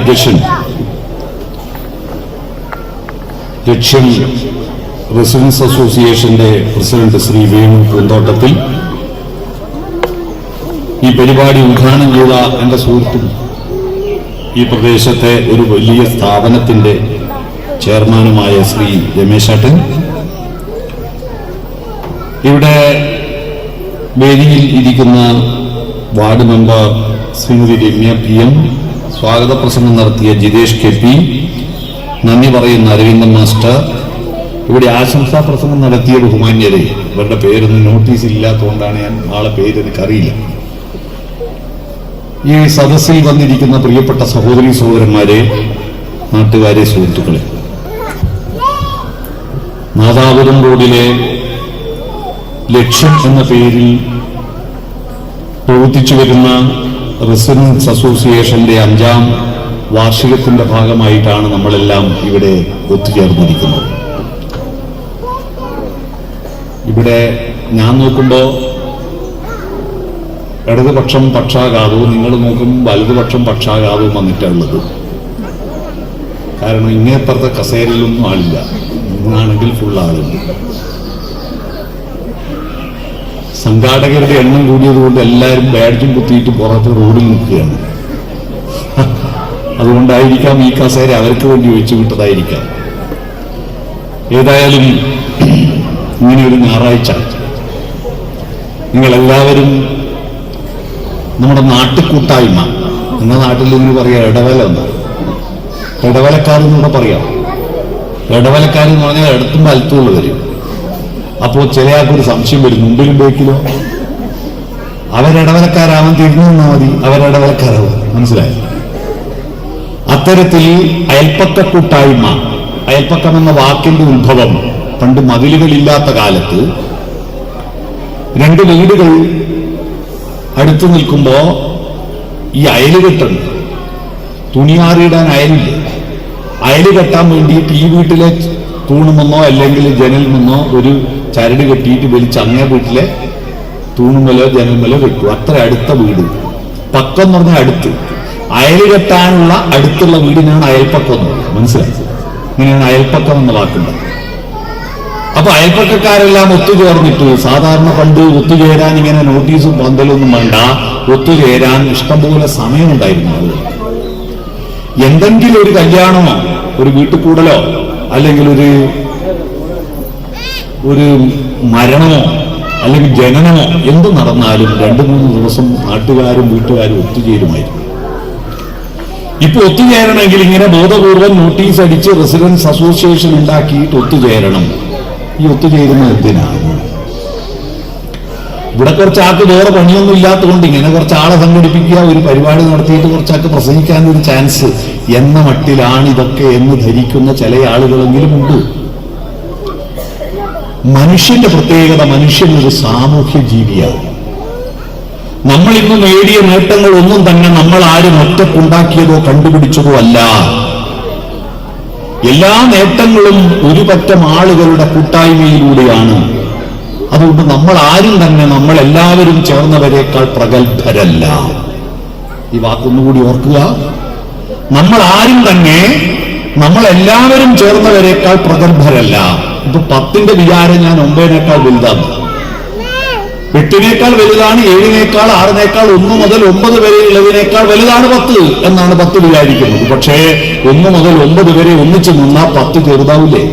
അധ്യക്ഷൻ ലക്ഷ്യം റെസിഡൻസ് അസോസിയേഷന്റെ പ്രസിഡന്റ് ശ്രീ വേണു പൂന്തോട്ടത്തിൽ, ഈ പരിപാടി ഉദ്ഘാടനം ചെയ്ത എന്റെ സുഹൃത്തും ഈ പ്രദേശത്തെ ഒരു വലിയ സ്ഥാപനത്തിന്റെ ചെയർമാനുമായ ശ്രീ രമേശേട്ടൻ, ഇവിടെ വേദിയിൽ ഇരിക്കുന്ന ward member Shrimati Ramya P M, സ്വാഗത പ്രസംഗം നടത്തിയ ജിതേഷ് കെ പി, നന്ദി പറയുന്ന അരവിന്ദൻ മാസ്റ്റർ, ഇവിടെ ആശംസാ പ്രസംഗം നടത്തിയ ബഹുമാന്യരെ, ഇവരുടെ പേരൊന്നും നോട്ടീസ് ഇല്ലാത്തതുകൊണ്ടാണ് ഞാൻ ആളെ പേര് എനിക്കറിയില്ല. ഈ സദസ്സിൽ വന്നിരിക്കുന്ന പ്രിയപ്പെട്ട സഹോദരി സഹോദരന്മാരെ, നാട്ടുകാരെ, സുഹൃത്തുക്കളെ, നാദാപുരം റോഡിലെ ലക്ഷ്യം എന്ന പേരിൽ പ്രവർത്തിച്ചു വരുന്ന റെസിഡൻസ് അസോസിയേഷന്റെ 5ാം വാർഷികത്തിന്റെ ഭാഗമായിട്ടാണ് നമ്മളെല്ലാം ഇവിടെ ഒത്തുചേർന്നിരിക്കുന്നത്. ഇവിടെ ഞാൻ നോക്കുമ്പോൾ ഇടതുപക്ഷം പക്ഷാഘാതവും, നിങ്ങൾ നോക്കുമ്പോൾ വലതുപക്ഷം പക്ഷാഘാതവും വന്നിട്ടുള്ളത്. കാരണം ഇങ്ങേപ്പുറത്തെ കസേരയിലൊന്നും ആളില്ല, ഇന്നാണെങ്കിൽ ഫുൾ ആളുണ്ട്. സംഘാടകരുടെ എണ്ണം കൂടിയതുകൊണ്ട് എല്ലാവരും ബാഡ്ജും കുത്തിയിട്ട് പുറത്ത് റോഡിൽ നിൽക്കുകയാണ്. അതുകൊണ്ടായിരിക്കാം ഈ കസേര അവർക്ക് വേണ്ടി ഒഴിച്ചു വിട്ടതായിരിക്കാം. ഏതായാലും ഇങ്ങനെ ഒരു ഞായറാഴ്ച നിങ്ങളെല്ലാവരും നമ്മുടെ നാട്ടുകൂട്ടായ്മ എന്ന നാട്ടിൽ ഇങ്ങനെ പറയാം, ഇടവല എന്ന്, ഇടവലക്കാരെന്നൂടെ പറയാം. ഇടവലക്കാരെന്ന് പറഞ്ഞാൽ ഇടത്തും വലത്തുള്ളവര്. അപ്പോൾ ചില ആൾക്കൊരു സംശയം വരും, മുമ്പിലും ബേക്കിലോ അവരിടവലക്കാരാവാൻ തിരിഞ്ഞു നിന്നാൽ മതി, അവരിടവലക്കാരാവും. മനസ്സിലായി? അത്തരത്തിൽ അയൽപ്പക്ക കൂട്ടായ്മ, അയൽപ്പക്കം എന്ന വാക്കിന്റെ ഉത്ഭവം പണ്ട് മതിലുകളില്ലാത്ത കാലത്ത് 2 വീടുകൾ അടുത്തു നിൽക്കുമ്പോ ഈ അയല് കെട്ടുണ്ട്. തുണിയാറിയിടാൻ അയലില്ല. അയല് കെട്ടാൻ വേണ്ടിയിട്ട് ഈ വീട്ടിലെ തൂണുമെന്നോ അല്ലെങ്കിൽ ജനലിമെന്നോ ഒരു ചരട് കെട്ടിയിട്ട് വലിച്ച് അങ്ങേ വീട്ടിലെ തൂണുമലോ ജനൽമലോ കെട്ടു. അത്ര അടുത്ത വീട്. പക്കം എന്ന് പറഞ്ഞാൽ അടുത്ത്. അയല് കെട്ടാനുള്ള അടുത്തുള്ള വീടിനാണ് അയൽപ്പക്കം എന്ന് പറയുന്നത്. മനസ്സിലായി? ഇങ്ങനെയാണ് അയൽപ്പക്കം എന്ന വാക്കുണ്ട്. അപ്പൊ അയൽപ്പക്കക്കാരെല്ലാം ഒത്തുചേർന്നിട്ട്, സാധാരണ പണ്ട് ഒത്തുചേരാൻ ഇങ്ങനെ നോട്ടീസും പന്തലൊന്നും വേണ്ട, ഒത്തുചേരാൻ ഇഷ്ടംപോലെ സമയമുണ്ടായിരുന്നു. എന്തെങ്കിലും ഒരു കല്യാണമോ ഒരു വീട്ടുകൂടലോ അല്ലെങ്കിൽ ഒരു മരണമോ അല്ലെങ്കിൽ ജനനമോ എന്ത് നടന്നാലും 2-3 ദിവസം നാട്ടുകാരും വീട്ടുകാരും ഒത്തുചേരുമായിരുന്നു. ഇപ്പൊ ഒത്തുചേരണമെങ്കിൽ ഇങ്ങനെ ബോധപൂർവം നോട്ടീസ് അടിച്ച് റെസിഡൻസ് അസോസിയേഷൻ ഉണ്ടാക്കിയിട്ട് ഒത്തുചേരണം. ഈ ഒത്തുചേരുന്നത് എന്തിനാണ്? ഇവിടെ കുറച്ചാൾക്ക് വേറെ പണിയൊന്നും ഇല്ലാത്തതുകൊണ്ട് ഇങ്ങനെ കുറച്ചാളെ സംഘടിപ്പിക്കുക, ഒരു പരിപാടി നടത്തിയിട്ട് കുറച്ചാൾക്ക് പ്രസംഗിക്കാൻ ഒരു ചാൻസ് എന്ന മട്ടിലാണ് ഇതൊക്കെ എന്ന് ധരിക്കുന്ന ചില ആളുകളെങ്കിലും ഉണ്ട്. മനുഷ്യന്റെ പ്രത്യേകത, മനുഷ്യൻ ഒരു സാമൂഹ്യ ജീവിയാണ്. നമ്മൾ ഇന്ന് നേടിയ നേട്ടങ്ങൾ ഒന്നും തന്നെ നമ്മൾ ആരും ഒറ്റക്കുണ്ടാക്കിയതോ കണ്ടുപിടിച്ചതോ അല്ല. എല്ലാ നേട്ടങ്ങളും ഒരു പറ്റം ആളുകളുടെ കൂട്ടായ്മയിലൂടെയാണ്. അതുകൊണ്ട് നമ്മൾ ആരും തന്നെ നമ്മളെല്ലാവരും ചേർന്നവരെക്കാൾ പ്രഗത്ഭരല്ല. ഈ വാക്കൊന്നുകൂടി ഓർക്കുക. നമ്മൾ ആരും തന്നെ നമ്മളെല്ലാവരും ചേർന്നവരെക്കാൾ പ്രഗത്ഭരല്ല. ഇപ്പൊ 10ന്റെ വിചാരം ഞാൻ 9നേക്കാൾ വലുതാണ്, 8നേക്കാൾ വലുതാണ്, 7നേക്കാൾ, 6നേക്കാൾ, 1 മുതൽ 9 വരെയുള്ളതിനേക്കാൾ വലുതാണ് 10 എന്നാണ് 10 വിചാരിക്കുന്നത്. പക്ഷേ 1 മുതൽ 9 വരെ ഒന്നിച്ച് നിന്നാൽ 10 ചെറുതാവില്ലേ?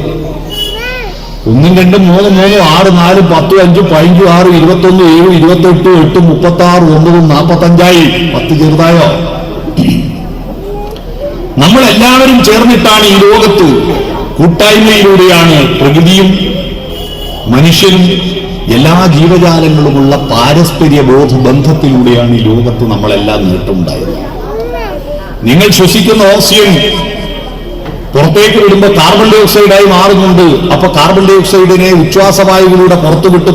1, 2, 3, 6, 4, 10, 5, 15, 6, 21, 7, 28, 8, 36, 9, 45 10 ചെറുതായോ? നമ്മളെല്ലാവരും ചേർന്നിട്ടാണ് ഈ ലോകത്ത്, കൂട്ടായ്മയിലൂടെയാണ് പ്രകൃതിയും മനുഷ്യനും എല്ലാ ജീവജാലങ്ങളുമുള്ള പാരസ്പര്യ ബന്ധത്തിലൂടെയാണ് ഈ ലോകത്ത് നമ്മളെല്ലാം നേട്ടമുണ്ടായത്. നിങ്ങൾ ശ്വസിക്കുന്ന ഓക്സിജൻ പുറത്തേക്ക് വിടുമ്പോൾ കാർബൺ ഡൈ ഓക്സൈഡായി മാറുന്നുണ്ട്. അപ്പൊ കാർബൺ ഡൈ ഓക്സൈഡിനെ ഉച്ഛ്വാസവായുവിലൂടെ പുറത്തുവിട്ട്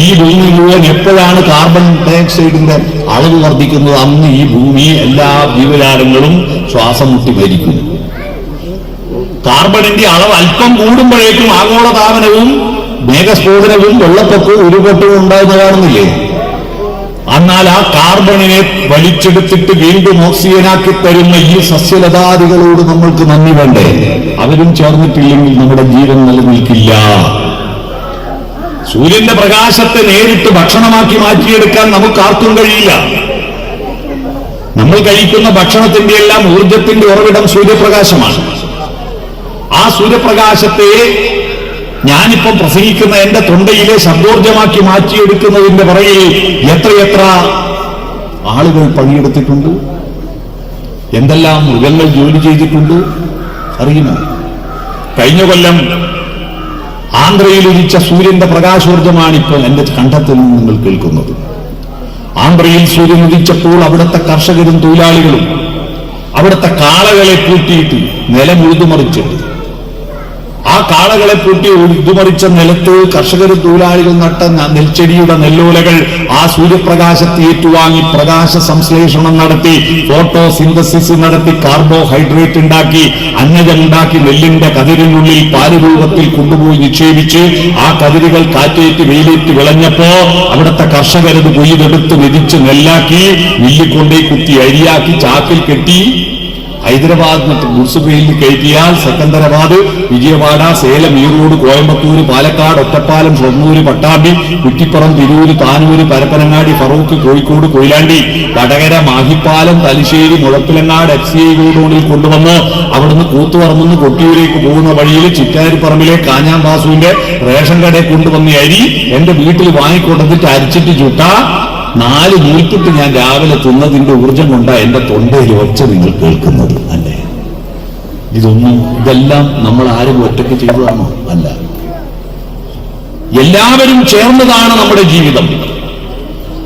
ഈ ഭൂമി മുഴുവൻ എപ്പോഴാണ് കാർബൺ ഡൈ ഓക്സൈഡിന്റെ അളവ് വർദ്ധിക്കുന്നത്, അന്ന് ഈ ഭൂമി എല്ലാ ജീവജാലങ്ങളും ശ്വാസം മുട്ടി മരിക്കുന്നു. കാർബണിന്റെ അളവ് അല്പം കൂടുമ്പോഴേക്കും ആഗോളതാപനവും മേഘസ്ഫോടനവും വെള്ളപ്പൊക്കവും ഉരുൾപൊട്ടവും ഉണ്ടാകുന്ന കാണുന്നില്ലേ? എന്നാൽ ആ കാർബണിനെ വലിച്ചെടുത്തിട്ട് വീണ്ടും ഓക്സിജനാക്കി തരുന്ന ഈ സസ്യലതാദികളോട് നമ്മൾക്ക് നന്ദി വേണ്ടേ? അവരും ചേർന്നിട്ടില്ലെങ്കിൽ നമ്മുടെ ജീവൻ നിലനിൽക്കില്ല. സൂര്യന്റെ പ്രകാശത്തെ നേരിട്ട് ഭക്ഷണമാക്കി മാറ്റിയെടുക്കാൻ നമുക്ക് ആർക്കും കഴിയില്ല. നമ്മൾ കഴിക്കുന്ന ഭക്ഷണത്തിന്റെ എല്ലാം ഊർജത്തിന്റെ ഉറവിടം സൂര്യപ്രകാശമാണ്. ആ സൂര്യപ്രകാശത്തെ ഞാനിപ്പം പ്രസംഗിക്കുന്ന എന്റെ തൊണ്ടയിലെ ശബ്ദോർജമാക്കി മാറ്റിയെടുക്കുന്നതിന്റെ പുറകിൽ എത്രയെത്ര ആളുകൾ പണിയെടുത്തിട്ടുണ്ട്, എന്തെല്ലാം മൃഗങ്ങൾ ജോലി ചെയ്തിട്ടുണ്ട് അറിയുമോ? കഴിഞ്ഞ കൊല്ലം ആന്ധ്രയിൽ ഉദിച്ച സൂര്യന്റെ പ്രകാശോർജമാണിപ്പോൾ എന്റെ കണ്ഠത്തിൽ നിന്ന് നിങ്ങൾ കേൾക്കുന്നത്. ആന്ധ്രയിൽ സൂര്യൻ ഉദിച്ചപ്പോൾ അവിടുത്തെ കർഷകരും തൊഴിലാളികളും അവിടുത്തെ കാളകളെ പൂട്ടിയിട്ട് നിലം ഉഴുതുമറിച്ചിട്ട് ആ കാളകളെ പൂട്ടി ഉഴുതുമറിച്ച നിലത്ത് കർഷകരും തൊഴിലാളികൾ നട്ട നെൽച്ചെടിയുടെ നെല്ലോലകൾ ആ സൂര്യപ്രകാശത്തെ ഏറ്റുവാങ്ങി പ്രകാശ സംശ്ലേഷണം നടത്തി ഫോട്ടോസിന്തസിസ് നടത്തി കാർബോഹൈഡ്രേറ്റ് ഉണ്ടാക്കി അന്നജം ഉണ്ടാക്കി നെല്ലിന്റെ കതിരിനുള്ളിൽ പാല് രൂപത്തിൽ കൊണ്ടുപോയി നിക്ഷേപിച്ച് ആ കതിരുകൾ കാറ്റേറ്റ് വെയിലേറ്റ് വിളഞ്ഞപ്പോ അവിടുത്തെ കർഷകരത് കൊയ്തെടുത്ത് മെതിച്ച് നെല്ലാക്കി മില്ലിക്കൊണ്ടേ കുത്തി അരിയാക്കി ചാക്കിൽ കെട്ടി ഹൈദരാബാദ് മുനിസിപ്പാലിറ്റി കയറ്റിയാൽ സെക്കന്ദരാബാദ്, വിജയവാഡ, സേലം, ഈറോഡ്, കോയമ്പത്തൂര്, പാലക്കാട്, ഒറ്റപ്പാലം, ഷൊർണൂര്, പട്ടാമ്പി, കുറ്റിപ്പുറം, തിരൂര്, താനൂര്, പരപ്പനങ്ങാടി, ഫറൂഖ്, കോഴിക്കോട്, കൊയിലാണ്ടി, വടകര, മാഹിപ്പാലം, തലശ്ശേരി, മുഴപ്പിലങ്ങാട് FCI ഗോഡൌണിൽ കൊണ്ടുവന്ന് അവിടുന്ന് കൂത്തുപറമ്പെന്ന് കൊട്ടിയൂരേക്ക് പോകുന്ന വഴിയിൽ ചിറ്റാരിപ്പറമ്പിലെ കാഞ്ഞാമ്പാസുവിന്റെ റേഷൻ കടയിൽ കൊണ്ടുവന്ന അരി എന്റെ വീട്ടിൽ വാങ്ങിക്കൊണ്ടിട്ട് അരിച്ചിട്ട് ചുട്ട 4 നൂൽപ്പിട്ട് ഞാൻ രാവിലെ തിന്നതിന്റെ ഊർജം കൊണ്ടാ എന്റെ തൊണ്ടയിൽ ഒച്ച നിങ്ങൾ കേൾക്കുന്നത് അല്ലേ? ഇതെല്ലാം നമ്മൾ ആരും ഒറ്റയ്ക്ക് ചെയ്തതാണോ? അല്ല, എല്ലാവരും ചേർന്നതാണ് നമ്മുടെ ജീവിതം.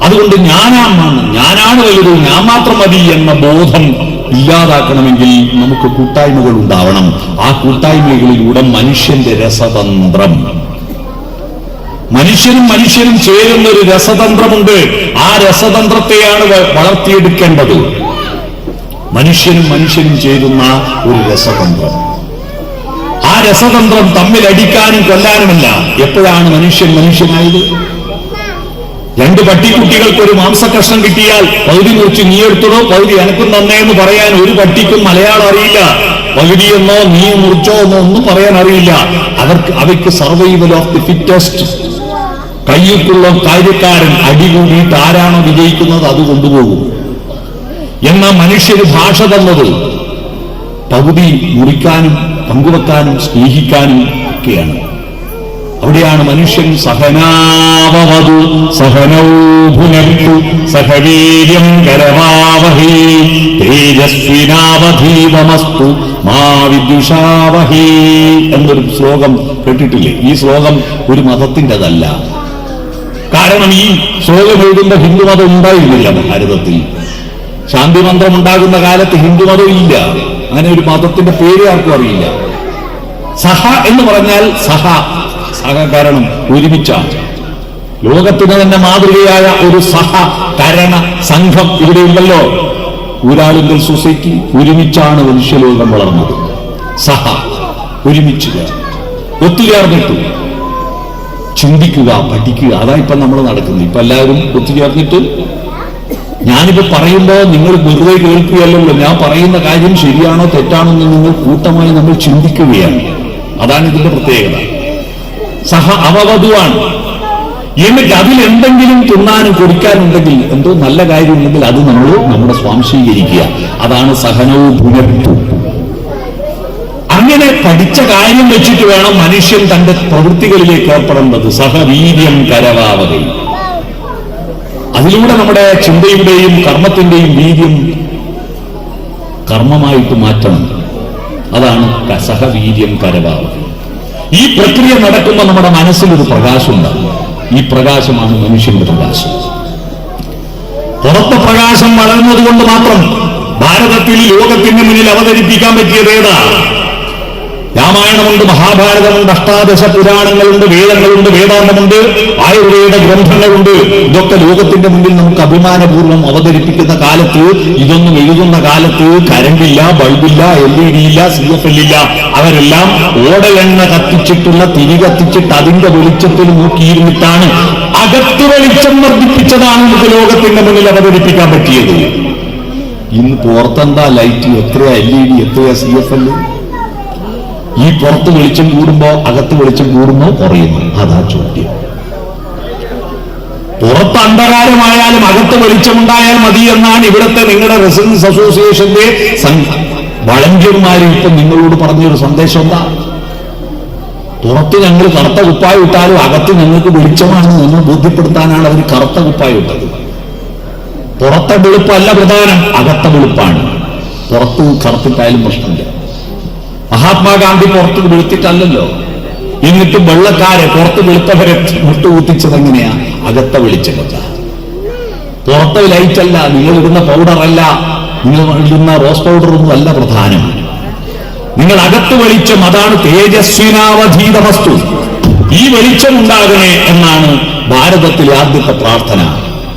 അതുകൊണ്ട് ഞാനാണ് വലുത്, ഞാൻ മാത്രം മതി എന്ന ബോധം ഇല്ലാതാക്കണമെങ്കിൽ നമുക്ക് കൂട്ടായ്മകൾ ഉണ്ടാവണം. ആ കൂട്ടായ്മകളിലൂടെ മനുഷ്യന്റെ രസതന്ത്രം, മനുഷ്യരും ചേരുന്ന ഒരു രസതന്ത്രമുണ്ട്. ആ രസതന്ത്രത്തെയാണ് വളർത്തിയെടുക്കേണ്ടത്. മനുഷ്യരും ചേരുന്ന ഒരു രസതന്ത്രം. ആ രസതന്ത്രം തമ്മിൽ അടിക്കാനും കൊല്ലാനുമല്ല. എപ്പോഴാണ് മനുഷ്യനായത്? 2 പട്ടിക്കുട്ടികൾക്ക് ഒരു മാംസകഷ്ണം കിട്ടിയാൽ പകുതി മുറിച്ച് നീ എടുത്തോ പകുതി എനക്കും തന്നേന്ന് പറയാൻ ഒരു പട്ടിക്കും മലയാളം അറിയില്ല. പകുതിയെന്നോ നീ മുറിച്ചോ എന്നോ ഒന്നും പറയാൻ അറിയില്ല. അവയ്ക്ക് സർവൈവൽ ഓഫ് ദി ഫിറ്റസ്റ്റ്. കയ്യൊക്കെയുള്ള കാര്യക്കാരൻ അടികൂടിയിട്ട് ആരാണോ വിജയിക്കുന്നത് അത് കൊണ്ടുപോകും. എന്നാൽ മനുഷ്യര് ഭാഷ തന്നത് പകുതി മുറിക്കാനും പങ്കുവെക്കാനും സ്നേഹിക്കാനും ഒക്കെയാണ്. അവിടെയാണ് മനുഷ്യൻ സഹനാവവതു സഹനൗ ഭുനക്തു സഹവീര്യം കരവാവഹേ തേജസ്വിനാവധീതമസ്തു മാ വിദ്വിഷാവഹേ എന്നൊരു ശ്ലോകം കേട്ടിട്ടില്ലേ? ഈ ശ്ലോകം ഒരു മതത്തിൻ്റെതല്ല. കാരണം ഈ ശ്ലോകം എഴുതുന്ന ഹിന്ദുമതം ഉണ്ടായിരുന്നില്ല ഭാരതത്തിൽ. ശാന്തിമന്ത്രം ഉണ്ടാകുന്ന കാലത്ത് ഹിന്ദുമതം ഇല്ല. അങ്ങനെ ഒരു മതത്തിന്റെ പേര് ആർക്കും അറിയില്ല. സഹ എന്ന് പറഞ്ഞാൽ സഹകരണം, ഒരുമിച്ചാണ്. ലോകത്തിന് തന്നെ മാതൃകയായ ഒരു സഹകരണ സംഘം ഇവിടെയുണ്ടല്ലോ. ഊരാളുങ്കൽ സൊസൈറ്റി. ഒരുമിച്ചാണ് മനുഷ്യലോകം വളർന്നത്. ഒരുമിച്ച് ഒത്തുചേർന്നിട്ടു ചിന്തിക്കുക, പഠിക്കുക. അതാ ഇപ്പൊ നമ്മൾ നടക്കുന്നത്. ഇപ്പൊ എല്ലാവരും ഒത്തുചേർന്നിട്ട് ഞാനിപ്പോ പറയുമ്പോ നിങ്ങൾ വെറുതെ കേൾക്കുകയല്ലല്ലോ, ഞാൻ പറയുന്ന കാര്യം ശരിയാണോ തെറ്റാണോ എന്ന് നിങ്ങൾ കൂട്ടമായി നമ്മൾ ചിന്തിക്കുകയാണ്. അതാണ് ഇതിന്റെ പ്രത്യേകത. അവവധുവാണ്. എന്നിട്ട് അതിലെന്തെങ്കിലും തിന്നാനും കുടിക്കാനുണ്ടെങ്കിൽ, എന്തോ നല്ല കാര്യമുണ്ടെങ്കിൽ അത് നമ്മൾ നമ്മുടെ സ്വാംശീകരിക്കുക. അതാണ് സഹനവും പുനർത്തു. അങ്ങനെ പഠിച്ച കാര്യം വെച്ചിട്ട് വേണം മനുഷ്യൻ തന്റെ പ്രവൃത്തികളിലേക്ക് ഏർപ്പെടേണ്ടത്. സഹവീര്യം കരവാവകയും. അതിലൂടെ നമ്മുടെ ചിന്തയുടെയും കർമ്മത്തിന്റെയും വീര്യം കർമ്മമായിട്ട് മാറ്റണം. അതാണ് സഹവീര്യം കരവാവകയും. ഈ പ്രക്രിയ നടക്കുമ്പോൾ നമ്മുടെ മനസ്സിലൊരു പ്രകാശമുണ്ടാകും. ഈ പ്രകാശമാണ് മനുഷ്യന്റെ പ്രകാശം. പുറത്തെ പ്രകാശം വളർന്നത് കൊണ്ട് മാത്രം ഭാരതത്തിൽ ലോകത്തിന് മുന്നിൽ അവതരിപ്പിക്കാൻ പറ്റിയത് ഏതാ? രാമായണമുണ്ട്, മഹാഭാരതമുണ്ട്, അഷ്ടാദശ പുരാണങ്ങളുണ്ട്, വേദങ്ങളുണ്ട്, വേദാന്തമുണ്ട്, ആയുർവേദ ഗ്രന്ഥങ്ങളുണ്ട്. ഇതൊക്കെ ലോകത്തിന്റെ മുന്നിൽ നമുക്ക് അഭിമാനപൂർവ്വം അവതരിപ്പിക്കുന്ന കാലത്ത്, ഇതൊന്നും എഴുതുന്ന കാലത്ത് കരണ്ടില്ല, ബൾബില്ല, LED ഇല്ല, CFL ഇല്ല. അവരെല്ലാം ഓടയെണ്ണ കത്തിച്ചിട്ടുള്ള തിരി കത്തിച്ചിട്ട് അതിന്റെ വെളിച്ചത്തിൽ നോക്കിയിരുന്നിട്ടാണ് അകത്ത് വെളിച്ചം വർദ്ധിപ്പിച്ചതാണ് നമുക്ക് ലോകത്തിന്റെ മുന്നിൽ അവതരിപ്പിക്കാൻ പറ്റിയത്. ഇന്ന് പുറത്തെന്താ ലൈറ്റ്, എത്ര LED, എത്ര CFL. ഈ പുറത്ത് വെളിച്ചം കൂടുമ്പോ അകത്ത് വെളിച്ചം കൂടുമ്പോ കുറയുന്നു. അതാ ചോദ്യം. പുറത്ത് അന്ധകാരമായാലും അകത്ത് വെളിച്ചമുണ്ടായാൽ മതി എന്നാണ് ഇവിടുത്തെ നിങ്ങളുടെ റെസിഡൻസ് അസോസിയേഷന്റെ വളണ്ടിയർമാർ ഇപ്പൊ നിങ്ങളോട് പറഞ്ഞൊരു സന്ദേശം. എന്താ? പുറത്ത് ഞങ്ങൾ കറുത്ത കുപ്പായ ഇട്ടാലും അകത്ത് ഞങ്ങൾക്ക് വെളിച്ചമാണ് എന്ന് ബോധ്യപ്പെടുത്താനാണ് അവർ കറുത്ത കുപ്പായ ഇട്ടത്. പുറത്തെ വെളുപ്പല്ല പ്രധാനം, അകത്ത വെളുപ്പാണ്. പുറത്ത് കറുത്തിട്ടായാലും പ്രശ്നമില്ല. മഹാത്മാഗാന്ധി പുറത്ത് വെളുത്തിട്ടല്ലല്ലോ. എന്നിട്ടും വെള്ളക്കാരെ പുറത്ത് വെളുത്തവരെ മുട്ടുകൂത്തിച്ചത് എങ്ങനെയാ? അകത്ത വെളിച്ചമല്ല. പുറത്തെ ലൈറ്റല്ല, നിങ്ങൾ ഇടുന്ന പൗഡറല്ല, നിങ്ങൾ ഇടുന്ന റോസ് പൗഡറൊന്നും അല്ല പ്രധാനം. നിങ്ങൾ അകത്ത് വെളിച്ചം, അതാണ് തേജസ്വിനാവധീത വസ്തു. ഈ വെളിച്ചം ഉണ്ടാകണേ എന്നാണ് ഭാരതത്തിലെ ആദ്യത്തെ പ്രാർത്ഥന.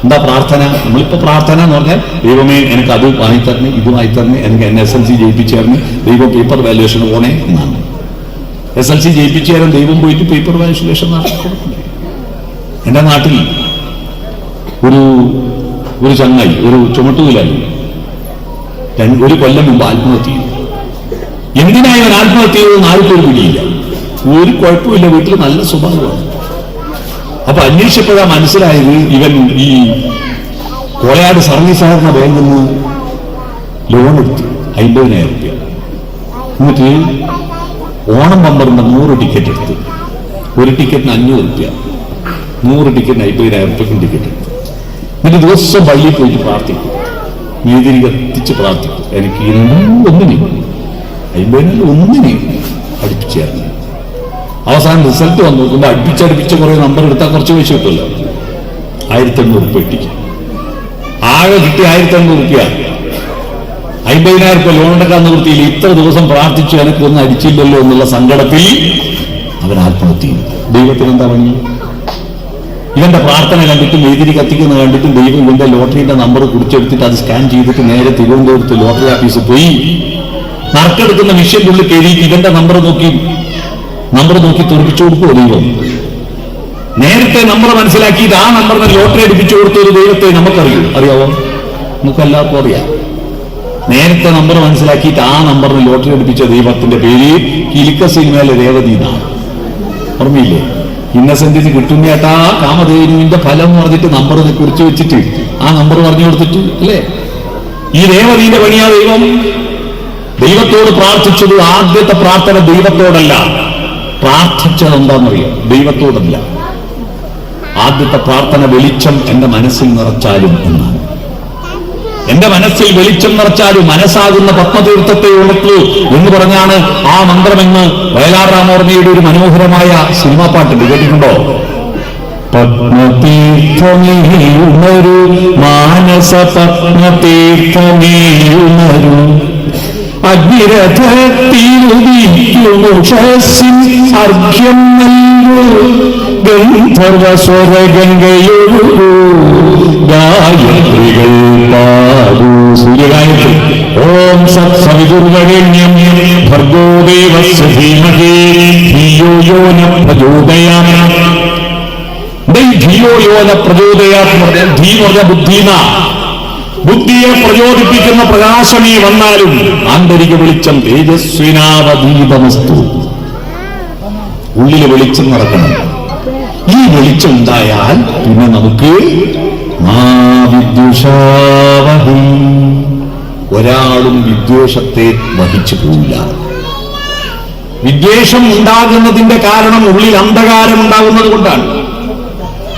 എന്താ പ്രാർത്ഥന? നമ്മളിപ്പോ പ്രാർത്ഥന എന്ന് പറഞ്ഞാൽ ദൈവമേ എനിക്ക് അത് വാങ്ങിത്തരണേ, ഇത് വാങ്ങിത്തരണേ, എനിക്ക് SSLC ജയിപ്പിച്ചേരണേ, ദൈവം പേപ്പർ വാല്യുവേഷന് പോണേ എന്നാണ്. SSLC ജയിപ്പിച്ചു തരാൻ ദൈവം പോയിട്ട് പേപ്പർ വാല്യുവേഷൻ നടത്തിക്കൊടുക്കണ്ടേ? എന്റെ നാട്ടിൽ ഒരു ചങ്ങായി, ഒരു ചുമട്ടുകൂലായി 1 കൊല്ലം മുമ്പ് ആത്മഹത്യ ചെയ്തു. എന്തിനായി അവൻ ആത്മഹത്യ ചെയ്തതെന്ന് ആർക്കൊരു പിടിയില്ല. ഒരു കുഴപ്പമില്ല, വീട്ടിൽ നല്ല സ്വഭാവമാണ്. അപ്പൊ അന്വേഷിച്ചപ്പോഴാണ് മനസ്സിലായത് ഇവൻ ഈ കോളയാട് സർവീസ് സഹകരണ ബാങ്കിൽ നിന്ന് ലോൺ എടുത്തു 50,000 രൂപ. എന്നിട്ട് ഓണം ബമ്പറിന്റെ 100 ടിക്കറ്റ് എടുത്തു. ഒരു ടിക്കറ്റിന് 500 രൂപ, 100 ടിക്കറ്റിന് 50,000 രൂപയ്ക്കും ടിക്കറ്റ് എടുത്തു. എന്നിട്ട് ദിവസം പള്ളിയിൽ പോയിട്ട് പ്രാർത്ഥിക്കും, നീതിരി കത്തിച്ച് പ്രാർത്ഥിക്കും. എനിക്ക് ഒന്നിനെ 50,000 ഒന്നിനെ അടുപ്പിച്ചായിരുന്നു. അവസാനം റിസൾട്ട് വന്നു നോക്കുമ്പോൾ അടുപ്പിച്ചടുപ്പിച്ച് കുറെ നമ്പർ എടുത്താൽ കുറച്ച് പൈസ കിട്ടുമല്ലോ. 1,800 രൂപ കിട്ടിക്ക്. ആകെ കിട്ടി 1,800 രൂപ. 50,000 രൂപ ലോൺ എടുക്കാൻ നിവൃത്തിയില്ല. ഇത്ര ദിവസം പ്രാർത്ഥിച്ചു എനിക്കൊന്നും അടിച്ചില്ലല്ലോ എന്നുള്ള സങ്കടത്തിൽ അവൻ ആത്മഹത്യ ചെയ്തു. ദൈവത്തിന് എന്താ പണി? ഇവന്റെ പ്രാർത്ഥന കണ്ടിട്ടും എതിരി കത്തിക്കുന്ന കണ്ടിട്ടും ദൈവം ഇവന്റെ ലോട്ടറിന്റെ നമ്പർ കുറിച്ചെടുത്തിട്ട് അത് സ്കാൻ ചെയ്തിട്ട് നേരെ തിരുവനന്തപുരത്ത് ലോട്ടറി ഓഫീസിൽ പോയി നറുക്കെടുക്കുന്ന മെഷീന്റെ ഉള്ളിൽ കയറി ഇവന്റെ നമ്പർ നോക്കി തുറപ്പിച്ചു കൊടുക്കുമോ ദൈവം? നേരത്തെ നമ്പർ മനസ്സിലാക്കിയിട്ട് ആ നമ്പറിന് ലോട്ടറി അടിപ്പിച്ചു കൊടുത്ത ഒരു ദൈവത്തെ അറിയാവോ? നമുക്ക് എല്ലാവർക്കും അറിയാം. നേരത്തെ നമ്പർ മനസ്സിലാക്കിയിട്ട് ആ നമ്പറിന് ലോട്ടറി അടിപ്പിച്ച ദൈവത്തിന്റെ പേര് കിലുക്ക സിനിമയിലെ രേവതി എന്നാണ്. ഓർമ്മയില്ലേ? ഇന്നസെന്റിന് കിട്ടുന്നേട്ടാ കാമധേനുവിന്റെ ഫലം എന്ന് പറഞ്ഞിട്ട് നമ്പർ കുറിച്ച് വെച്ചിട്ട് ആ നമ്പർ പറഞ്ഞു കൊടുത്തിട്ട് അല്ലേ? ഈ രേവതിന്റെ പണിയാ ദൈവത്തോട് പ്രാർത്ഥിച്ചത്. ആദ്യത്തെ പ്രാർത്ഥന ദൈവത്തോടല്ല, പ്രാർത്ഥിച്ചത് എന്താണെന്നറിയാം? ദൈവത്തോടല്ല. ആദ്യത്തെ പ്രാർത്ഥന വെളിച്ചം എന്റെ മനസ്സിൽ നിറച്ചാലും എന്നാണ്. എന്റെ മനസ്സിൽ വെളിച്ചം നിറച്ചാലും മനസ്സാകുന്ന പത്മതീർത്ഥത്തെ ഉണർത്തു എന്ന് പറഞ്ഞാണ് ആ മന്ത്രമെന്ന് വയലാർ രാമോർമ്മയുടെ ഒരു മനോഹരമായ സിനിമാ പാട്ടുണ്ട്, കേട്ടിട്ടുണ്ടോ? പത്മതീർത്ഥമേ ഉണരു മാനസ പത്മതീർത്ഥമേ ഉണരു അഗ്നിരഥത്തിലുദിക്കുമുഷസ്സിൻ അർഘ്യം നൽകൂ ഗന്ധർവസ്വരഗംഗയൊഴുകൂ ഗായത്രികൾ പാടൂ. സൂര്യഗായത്രി. ഓം സത്സവിതുർവരേണ്യം ഭർഗോ ദേവസ്യ ധീമഹി ധിയോ യോ ന പ്രചോദയാത്. ധിയോ യോ ന പ്രചോദയാത് എന്ന് പറഞ്ഞാൽ ധീ എന്ന് പറഞ്ഞാൽ ബുദ്ധീന, ബുദ്ധിയെ പ്രചോദിപ്പിക്കുന്ന പ്രകാശമേ വന്നാലും ആന്തരിക വെളിച്ചം തേജസ്വിനാവധീതമസ്തു. ഉള്ളിൽ വെളിച്ചം നടക്കണം. ഈ വെളിച്ചം ഉണ്ടായാൽ പിന്നെ നമുക്ക് ഒരാളും വിദ്വേഷത്തെ വഹിച്ചു പോവില്ല. വിദ്വേഷം ഉണ്ടാകുന്നതിന്റെ കാരണം ഉള്ളിൽ അന്ധകാരം ഉണ്ടാകുന്നത് കൊണ്ടാണ്.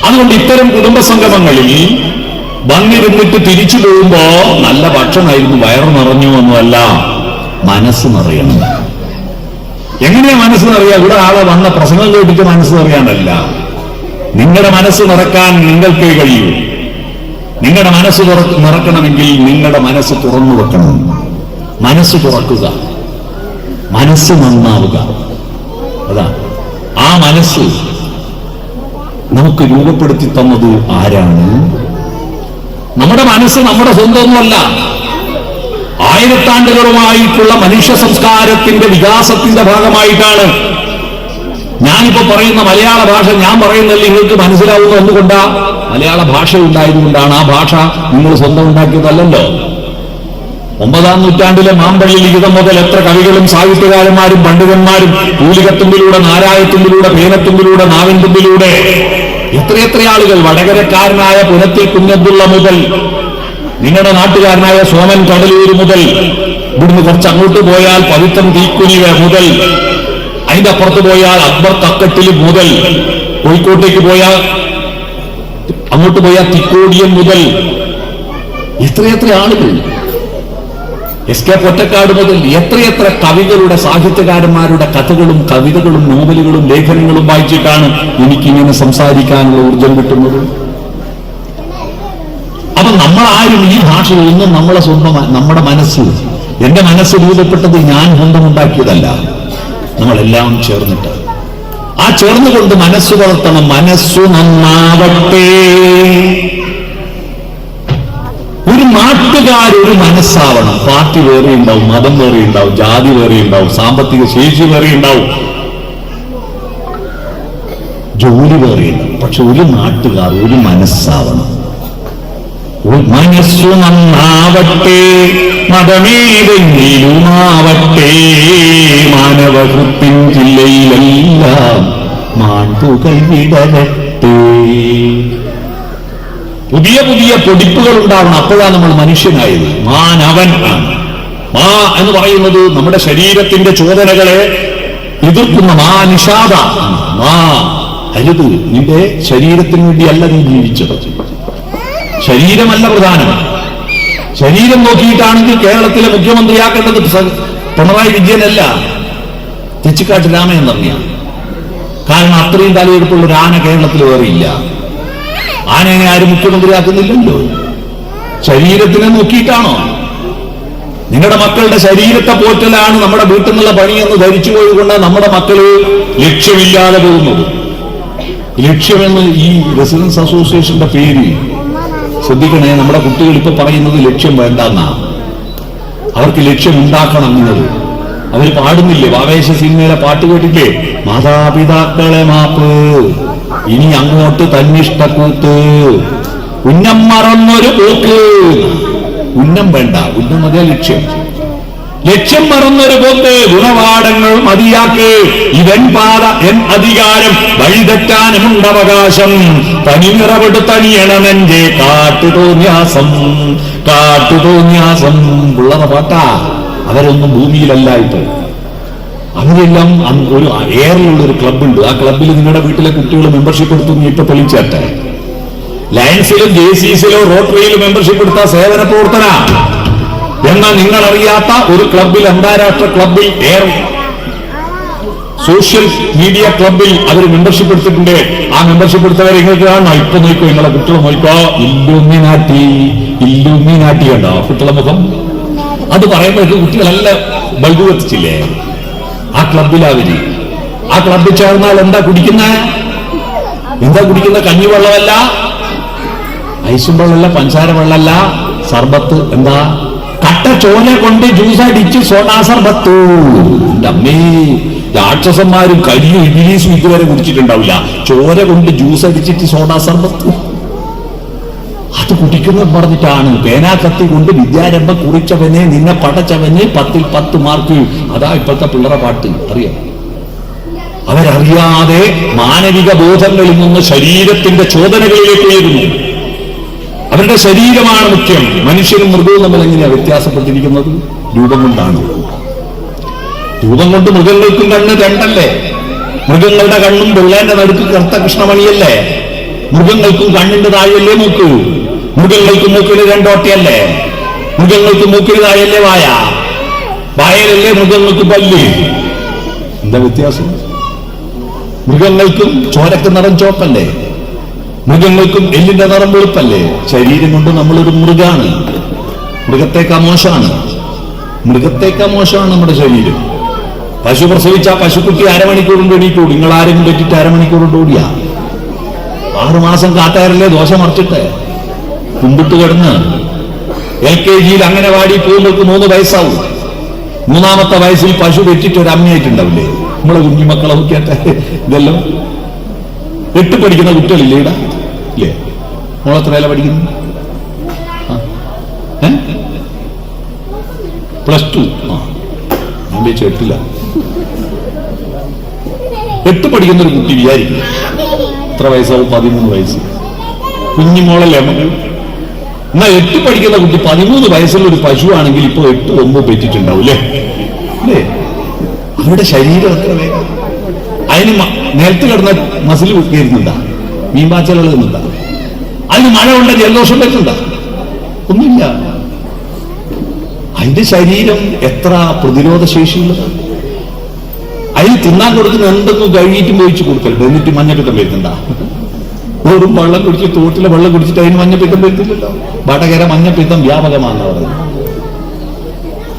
അതുകൊണ്ട് ഇത്തരം കുടുംബ സംഗമങ്ങളിൽ വന്നിരുന്നിട്ട് തിരിച്ചു പോകുമ്പോ നല്ല ഭക്ഷണമായിരുന്നു, വയറ് നിറഞ്ഞു ഒന്നുമല്ല, മനസ്സ് നിറയണം. എങ്ങനെയാ മനസ്സ് നിറയുക? ഇവിടെ ആളെ വന്ന പ്രസംഗം കേട്ടിട്ട് മനസ്സ് നിറയാനല്ല. നിങ്ങളുടെ മനസ്സ് നിറക്കാൻ നിങ്ങൾക്ക് കഴിയൂ. നിങ്ങളുടെ മനസ്സ് നിറക്കണമെങ്കിൽ നിങ്ങളുടെ മനസ്സ് തുറന്നു വെക്കണം. മനസ്സ് തുറക്കുക, മനസ്സ് നന്നാവുക. അതാ ആ മനസ്സ് നമുക്ക് രൂപപ്പെടുത്തി തന്നത് ആരാണ്? നമ്മുടെ മനസ്സ് നമ്മുടെ സ്വന്തമൊന്നുമല്ല. ആയിരത്താണ്ടുകളുമായിട്ടുള്ള മനുഷ്യ സംസ്കാരത്തിന്റെ വികാസത്തിന്റെ ഭാഗമായിട്ടാണ് ഞാനിപ്പോ പറയുന്ന മലയാള ഭാഷ ഞാൻ പറയുന്നതിൽ നിങ്ങൾക്ക് മനസ്സിലാവുന്ന ഒന്നുകൊണ്ടാ മലയാള ഭാഷ ഉണ്ടായതുകൊണ്ടാണ്. ആ ഭാഷ നിങ്ങൾ സ്വന്തം ഉണ്ടാക്കിയതല്ലല്ലോ. 9-ാം നൂറ്റാണ്ടിലെ മാമ്പള്ളി ലിഖിതം മുതൽ എത്ര കവികളും സാഹിത്യകാരന്മാരും പണ്ഡിതന്മാരും കൂലികത്തുമ്പിലൂടെ, നാരായത്തുമ്പിലൂടെ, പേനത്തുമ്പിലൂടെ, നാവിൻതുമ്പിലൂടെ എത്രയെത്ര ആളുകൾ, വടകരക്കാരനായ പുനത്തിൽ കുഞ്ഞബ്ദുള്ള മുതൽ നിങ്ങളുടെ നാട്ടുകാരനായ സോമൻ കടലൂർ മുതൽ, ഇവിടുന്ന് കുറച്ച് അങ്ങോട്ട് പോയാൽ പവിത്രം തീക്കുനി മുതൽ, അതിന്റെ അപ്പുറത്ത് പോയാൽ അക്ബർ തക്കട്ടിൽ മുതൽ, കോഴിക്കോട്ടേക്ക് പോയാൽ അങ്ങോട്ട് പോയാൽ തിക്കോടിയം മുതൽ എത്രയെത്ര ആളുകൾ, എസ് കെ പൊറ്റക്കാട് മുതൽ എത്രയെത്ര കവികളുടെ, സാഹിത്യകാരന്മാരുടെ കഥകളും കവിതകളും നോവലുകളും ലേഖനങ്ങളും വായിച്ചിട്ടാണ് എനിക്കിങ്ങനെ സംസാരിക്കാനുള്ള ഊർജം കിട്ടുന്നത്. അപ്പൊ നമ്മളാരും ഈ ഭാഷയൊന്നും നമ്മളെ സ്വന്തം, നമ്മുടെ മനസ്സ്, എന്റെ മനസ്സ് രൂപപ്പെട്ടത് ഞാൻ സ്വന്തമുണ്ടാക്കിയതല്ല, നമ്മളെല്ലാം ചേർന്നിട്ട്. ആ ചേർന്നുകൊണ്ട് മനസ്സ് വളർത്തണം. മനസ്സു നന്നാവട്ടെ. ഒരു നാട്ടുകാരൊരു മനസ്സാവണം. പാർട്ടി വേറെ ഉണ്ടാവും, മതം വേറെ ഉണ്ടാവും, ജാതി വേറെ ഉണ്ടാവും, സാമ്പത്തിക ശേഷി വേറെ ഉണ്ടാവും, ജോലി വേറെ ഉണ്ടാവും. പക്ഷെ ഒരു നാട്ടുകാർ ഒരു മനസ്സാവണം. മനസ്സു നന്നാവട്ടെ, മതമേതെങ്കിലുമാവട്ടെ, മാനവകൃത്തിൻ ജില്ലയിലെല്ലാം മാൺപുകൾ വിടരട്ടെ. പുതിയ പുതിയ പൊടിപ്പുകൾ ഉണ്ടാവണം. അപ്പോഴാണ് നമ്മൾ മനുഷ്യനായത്. മാനവൻ ആണ്. മാ എന്ന് പറയുന്നത് നമ്മുടെ ശരീരത്തിന്റെ ചോദനകളെ എതിർക്കുന്ന മാ നിഷാദ. മാ അരുത്, നിന്റെ ശരീരത്തിന് വേണ്ടിയല്ല നീ ജീവിച്ചത്. ശരീരമല്ല പ്രധാനം. ശരീരം നോക്കിയിട്ടാണെങ്കിൽ കേരളത്തിലെ മുഖ്യമന്ത്രിയാക്കേണ്ടത് പിണറായി വിജയനല്ല, തെച്ചിക്കാട്ട് രാമൻ എന്നറിഞ്ഞ. കാരണം അത്രയും തലയെടുപ്പുള്ള ഒരു ആന കേരളത്തിൽ വേറെയില്ല. ആനയെ ആരും മുഖ്യമന്ത്രിയാക്കുന്നില്ലല്ലോ. ശരീരത്തിനെ നോക്കിയിട്ടാണോ? നിങ്ങളുടെ മക്കളുടെ ശരീരത്തെ പോറ്റലാണ് നമ്മുടെ വീട്ടിൽ നിന്നുള്ള പണിയെന്ന് ധരിച്ചു പോയതുകൊണ്ട് നമ്മുടെ മക്കള് ലക്ഷ്യമില്ലാതെ പോകുന്നത്. ലക്ഷ്യമെന്ന് ഈ റെസിഡൻസ് അസോസിയേഷന്റെ പേര് ശ്രദ്ധിക്കണേ. നമ്മുടെ കുട്ടികൾ ഇപ്പൊ പറയുന്നത് ലക്ഷ്യം വേണ്ടെന്നാ. അവർക്ക് ലക്ഷ്യം ഉണ്ടാക്കണം എന്നത് അവർ പാടുന്നില്ലേ? ആവേശ സിനിമയിലെ പാട്ട് കേട്ടില്ലേ? മാതാപിതാക്കളെ മാപ്പ്, ഇനി അങ്ങോട്ട് തന്നിഷ്ടക്കൂത്ത്, ഉന്നം മറന്നൊരു പോക്ക്. ഉന്നം വേണ്ട, ഉന്നം മതിയാ ലക്ഷ്യം. ലക്ഷ്യം മറന്നൊരു പോക്ക്, ഗുണപാഠങ്ങൾ മതിയാക്ക്. ഇവൻ പാത എൻ അധികാരം, വഴിതെറ്റാനുമുണ്ടവകാശം. തനിനിറവെടുത്തണിയണമെന്റെ കാട്ടുതോന്യാസം, കാട്ടുതോന്യാസം. പിള്ളറ പാട്ടാ. അവരൊന്നും ഭൂമിയിലല്ല ഇപ്പൊ. അവരെല്ലാം ഒരു എയറിലുള്ള ഒരു ക്ലബ്ബുണ്ട്. ആ ക്ലബ്ബിൽ നിങ്ങളുടെ വീട്ടിലെ കുട്ടികൾ മെമ്പർഷിപ്പ് എടുത്തു. ഇപ്പൊ തെളിച്ചേട്ടെ. ലയൻസിലും ജെസിസിലോ റോട്ടറിയിലും മെമ്പർഷിപ്പ് എടുത്ത സേവന പ്രവർത്തന. എന്നാൽ നിങ്ങൾ അറിയാത്ത ഒരു ക്ലബ്ബിൽ, അന്താരാഷ്ട്ര ക്ലബ്ബിൽ, എയർ സോഷ്യൽ മീഡിയ ക്ലബ്ബിൽ അവർ മെമ്പർഷിപ്പ് എടുത്തിട്ടുണ്ട്. ആ മെമ്പർഷിപ്പ് എടുത്തവരെ നിങ്ങൾക്ക് കാണണം. ഇപ്പൊ നോക്കോ, നിങ്ങളെ കുട്ടികളെ നോക്കോ. ഇല്ലുമിനാട്ടി, ഇല്ലുമിനാട്ടി കണ്ടോ കുട്ടികളെ മുഖം? അത് പറയുമ്പോഴേക്ക് കുട്ടികളല്ല ബൾബ് കത്തിച്ചില്ലേ? ആ ക്ലബിലവര്. ആ ക്ലബിൽ ചേർന്നാൽ എന്താ കുടിക്കുന്ന? എന്താ കുടിക്കുന്ന? കഞ്ഞിവെള്ളമല്ല, ഐസും വെള്ളമല്ല, പഞ്ചാര വെള്ളമല്ല, സർബത്ത്. എന്താ? കട്ട ചോല കൊണ്ട് ജ്യൂസ് അടിച്ച് സോഡാ സർബത്ത്. എന്റെ അമ്മേ, രാക്ഷസന്മാരും കരിയും ഇബിലീസും ഇതുവരെ കുടിച്ചിട്ടുണ്ടാവില്ല. ചോര കൊണ്ട് ജ്യൂസ് അടിച്ചിട്ട് സോഡാ സർബത്ത് അത് കുടിക്കുന്നത് പറഞ്ഞിട്ടാണ്. പേനാ കത്തി കൊണ്ട് വിദ്യാരംഭം കുറിച്ചവനെ നിന്നെ പടച്ചവന് 10ൽ 10 മാർക്ക്. അതാ ഇപ്പോഴത്തെ പിള്ളേരെ പാട്ട്. അറിയാം, അവരറിയാതെ മാനവിക ബോധങ്ങളിൽ നിന്ന് ശരീരത്തിന്റെ ചോദനകളിലേക്ക് ഉയരുന്നു. അവരുടെ ശരീരമാണ് മുഖ്യം. മനുഷ്യനും മൃഗവും തമ്മിൽ എങ്ങനെയാ വ്യത്യാസപ്പെട്ടിരിക്കുന്നത്? രൂപം കൊണ്ടാണ്. രൂപം കൊണ്ട് മൃഗങ്ങൾക്കും കണ്ണ് രണ്ടല്ലേ? മൃഗങ്ങളുടെ കണ്ണും പിള്ളേന്റെ നടുക്ക് കറുത്ത കൃഷ്ണമണിയല്ലേ? മൃഗങ്ങൾക്കും കണ്ണിന്റെ താഴെയല്ലേ മൂക്ക്? മൃഗങ്ങൾക്ക് മൂക്കിന് 2 ഓട്ടയല്ലേ? മൃഗങ്ങൾക്ക് മൂക്കിന് താഴെയല്ലേ വായ? വായലല്ലേ മൃഗങ്ങൾക്ക് പല്ല്? എന്താ വ്യത്യാസം? മൃഗങ്ങൾക്കും ചോരക്ക് നിറം ചോപ്പല്ലേ? മൃഗങ്ങൾക്കും എല്ലിന്റെ നിറം വെളുപ്പല്ലേ? ശരീരം കൊണ്ട് നമ്മളൊരു മൃഗാണ്. മൃഗത്തേക്കാ മോശമാണ്. മൃഗത്തേക്കാ മോശമാണ് നമ്മുടെ ശരീരം. പശു പ്രസവിച്ച പശുക്കുട്ടി അരമണിക്കൂർ കൊണ്ട് എണീറ്റോടി. നിങ്ങൾ ആരെങ്കിലും പറ്റിയിട്ട് അരമണിക്കൂർ കൊണ്ട് ഓടിയാ? 6 മാസം കാട്ടാരല്ലേ ദോശ മറിച്ചിട്ട് കുമ്പിട്ട് കിടന്ന് LKG-യിൽ അംഗനവാടി പോകുമ്പോൾ 3 വയസ്സാവും. 3-ാമത്തെ വയസ്സിൽ പശു വെച്ചിട്ട് ഒരു അമ്മയായിട്ടുണ്ടാവില്ലേ? നമ്മളെ കുഞ്ഞുമക്കളെ നോക്കിയാട്ടെ. ഇതെല്ലാം 8 പഠിക്കുന്ന കുട്ടികളില്ലേ ഇടാ? ഇല്ലേ? മോളെത്രയല്ല പഠിക്കുന്നു? +2. ഞാൻ വെച്ച് 8ല്ല. 8 പഠിക്കുന്ന ഒരു കുട്ടി വിചാരിക്കും എത്ര വയസ്സാവും? 13 വയസ്സ്. കുഞ്ഞുമോളല്ലേ നമുക്ക്? എന്നാൽ 8 പഠിക്കുന്ന കുട്ടി 13 വയസ്സുള്ള ഒരു പശുവാണെങ്കിൽ ഇപ്പൊ 8-9 പെറ്റിട്ടുണ്ടാവും അല്ലേ? അല്ലേ? അവരുടെ ശരീരം എത്ര വേഗം. അതിന് നിലത്ത് കിടന്ന മസിൽ കയറുന്നുണ്ടാ? മീൻപാച്ചൽ എഴുതുന്നുണ്ടാ? അതിന് മഴ കൊണ്ട് ജലദോഷം വരുന്നുണ്ടാ? ഒന്നുമില്ല. അതിന്റെ ശരീരം എത്ര പ്രതിരോധ ശേഷിയുള്ളതാണ്. അതിന് തിന്നാൻ കൊടുക്കുന്ന എന്തെങ്കിലും കഴുകിയിട്ടും പോയിച്ച് കൊടുക്കരുത്. എന്നിട്ട് മഞ്ഞപ്പിത്തം വരുന്നുണ്ടാ? വെറും വെള്ളം കുടിച്ച് തോട്ടിലെ വെള്ളം കുടിച്ചിട്ട് അതിന് മഞ്ഞപ്പിത്തം വരുന്നില്ലല്ലോ. വടകര മഞ്ഞപ്പിത്തം വ്യാപകമാണെന്ന് പറയുന്നത്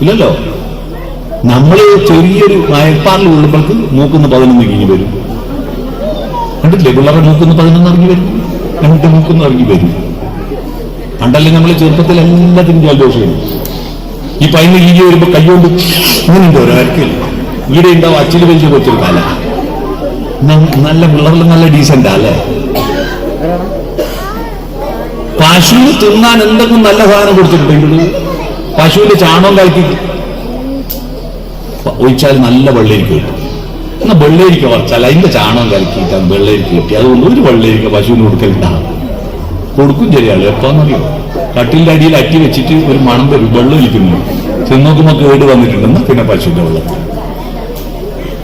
ഇല്ലല്ലോ. നമ്മള് ചെറിയൊരു മയപ്പാറിൽ ഉള്ളപ്പോൾക്ക് മൂക്കുന്ന് 11 ഇറങ്ങി വരും. കണ്ടില്ലേ? പിള്ളേരെ മൂക്കുന്ന് 11 ഇറങ്ങി വരും, 2 മൂക്കുന്ന് ഇറങ്ങി വരും. പണ്ടല്ലേ നമ്മള് ചെറുപ്പത്തിൽ എല്ലാത്തിനും ജലദോഷം. ഈ 15 ഇഞ്ചി വരുമ്പോ കൈകൊണ്ട് ഇങ്ങനെയുണ്ടോ ഒരാൾക്കില്ല. ഇവിടെ ഉണ്ടാവും അച്ചില് വലിച്ചു കൊച്ചൊരു കാല. നല്ല പിള്ളേരെല്ലാം നല്ല ഡീസന്റാ അല്ലേ? പശുവിന് തിന്നാൻ എന്തെങ്കിലും നല്ല സാധനം കൊടുത്തിട്ടുണ്ടെങ്കിൽ പശുവിന്റെ ചാണകം കലക്കി ഒഴിച്ചാൽ നല്ല വെള്ളരിക്ക കിട്ടും. എന്നാ വെള്ളരിക്ക വറച്ചാൽ അതിന്റെ ചാണകം കലക്കിയിട്ടാണ് വെള്ളരിക്ക കിട്ടി. അതുകൊണ്ട് ഒരു വെള്ളരിക്ക പശുവിന് കൊടുക്കലുണ്ടാകും. കൊടുക്കും ശരിയാണ്. എപ്പാന്നറിയോ? കട്ടിലിന്റെ അടിയിൽ അറ്റി വെച്ചിട്ട് ഒരു മണം വരും, വെള്ളം ഒലിക്കുന്നു. ചെന്നോക്കുമ്പോ കേട് വന്നിട്ടുണ്ടെന്ന് പിന്നെ പശുവിന്റെ വെള്ളത്തിൽ.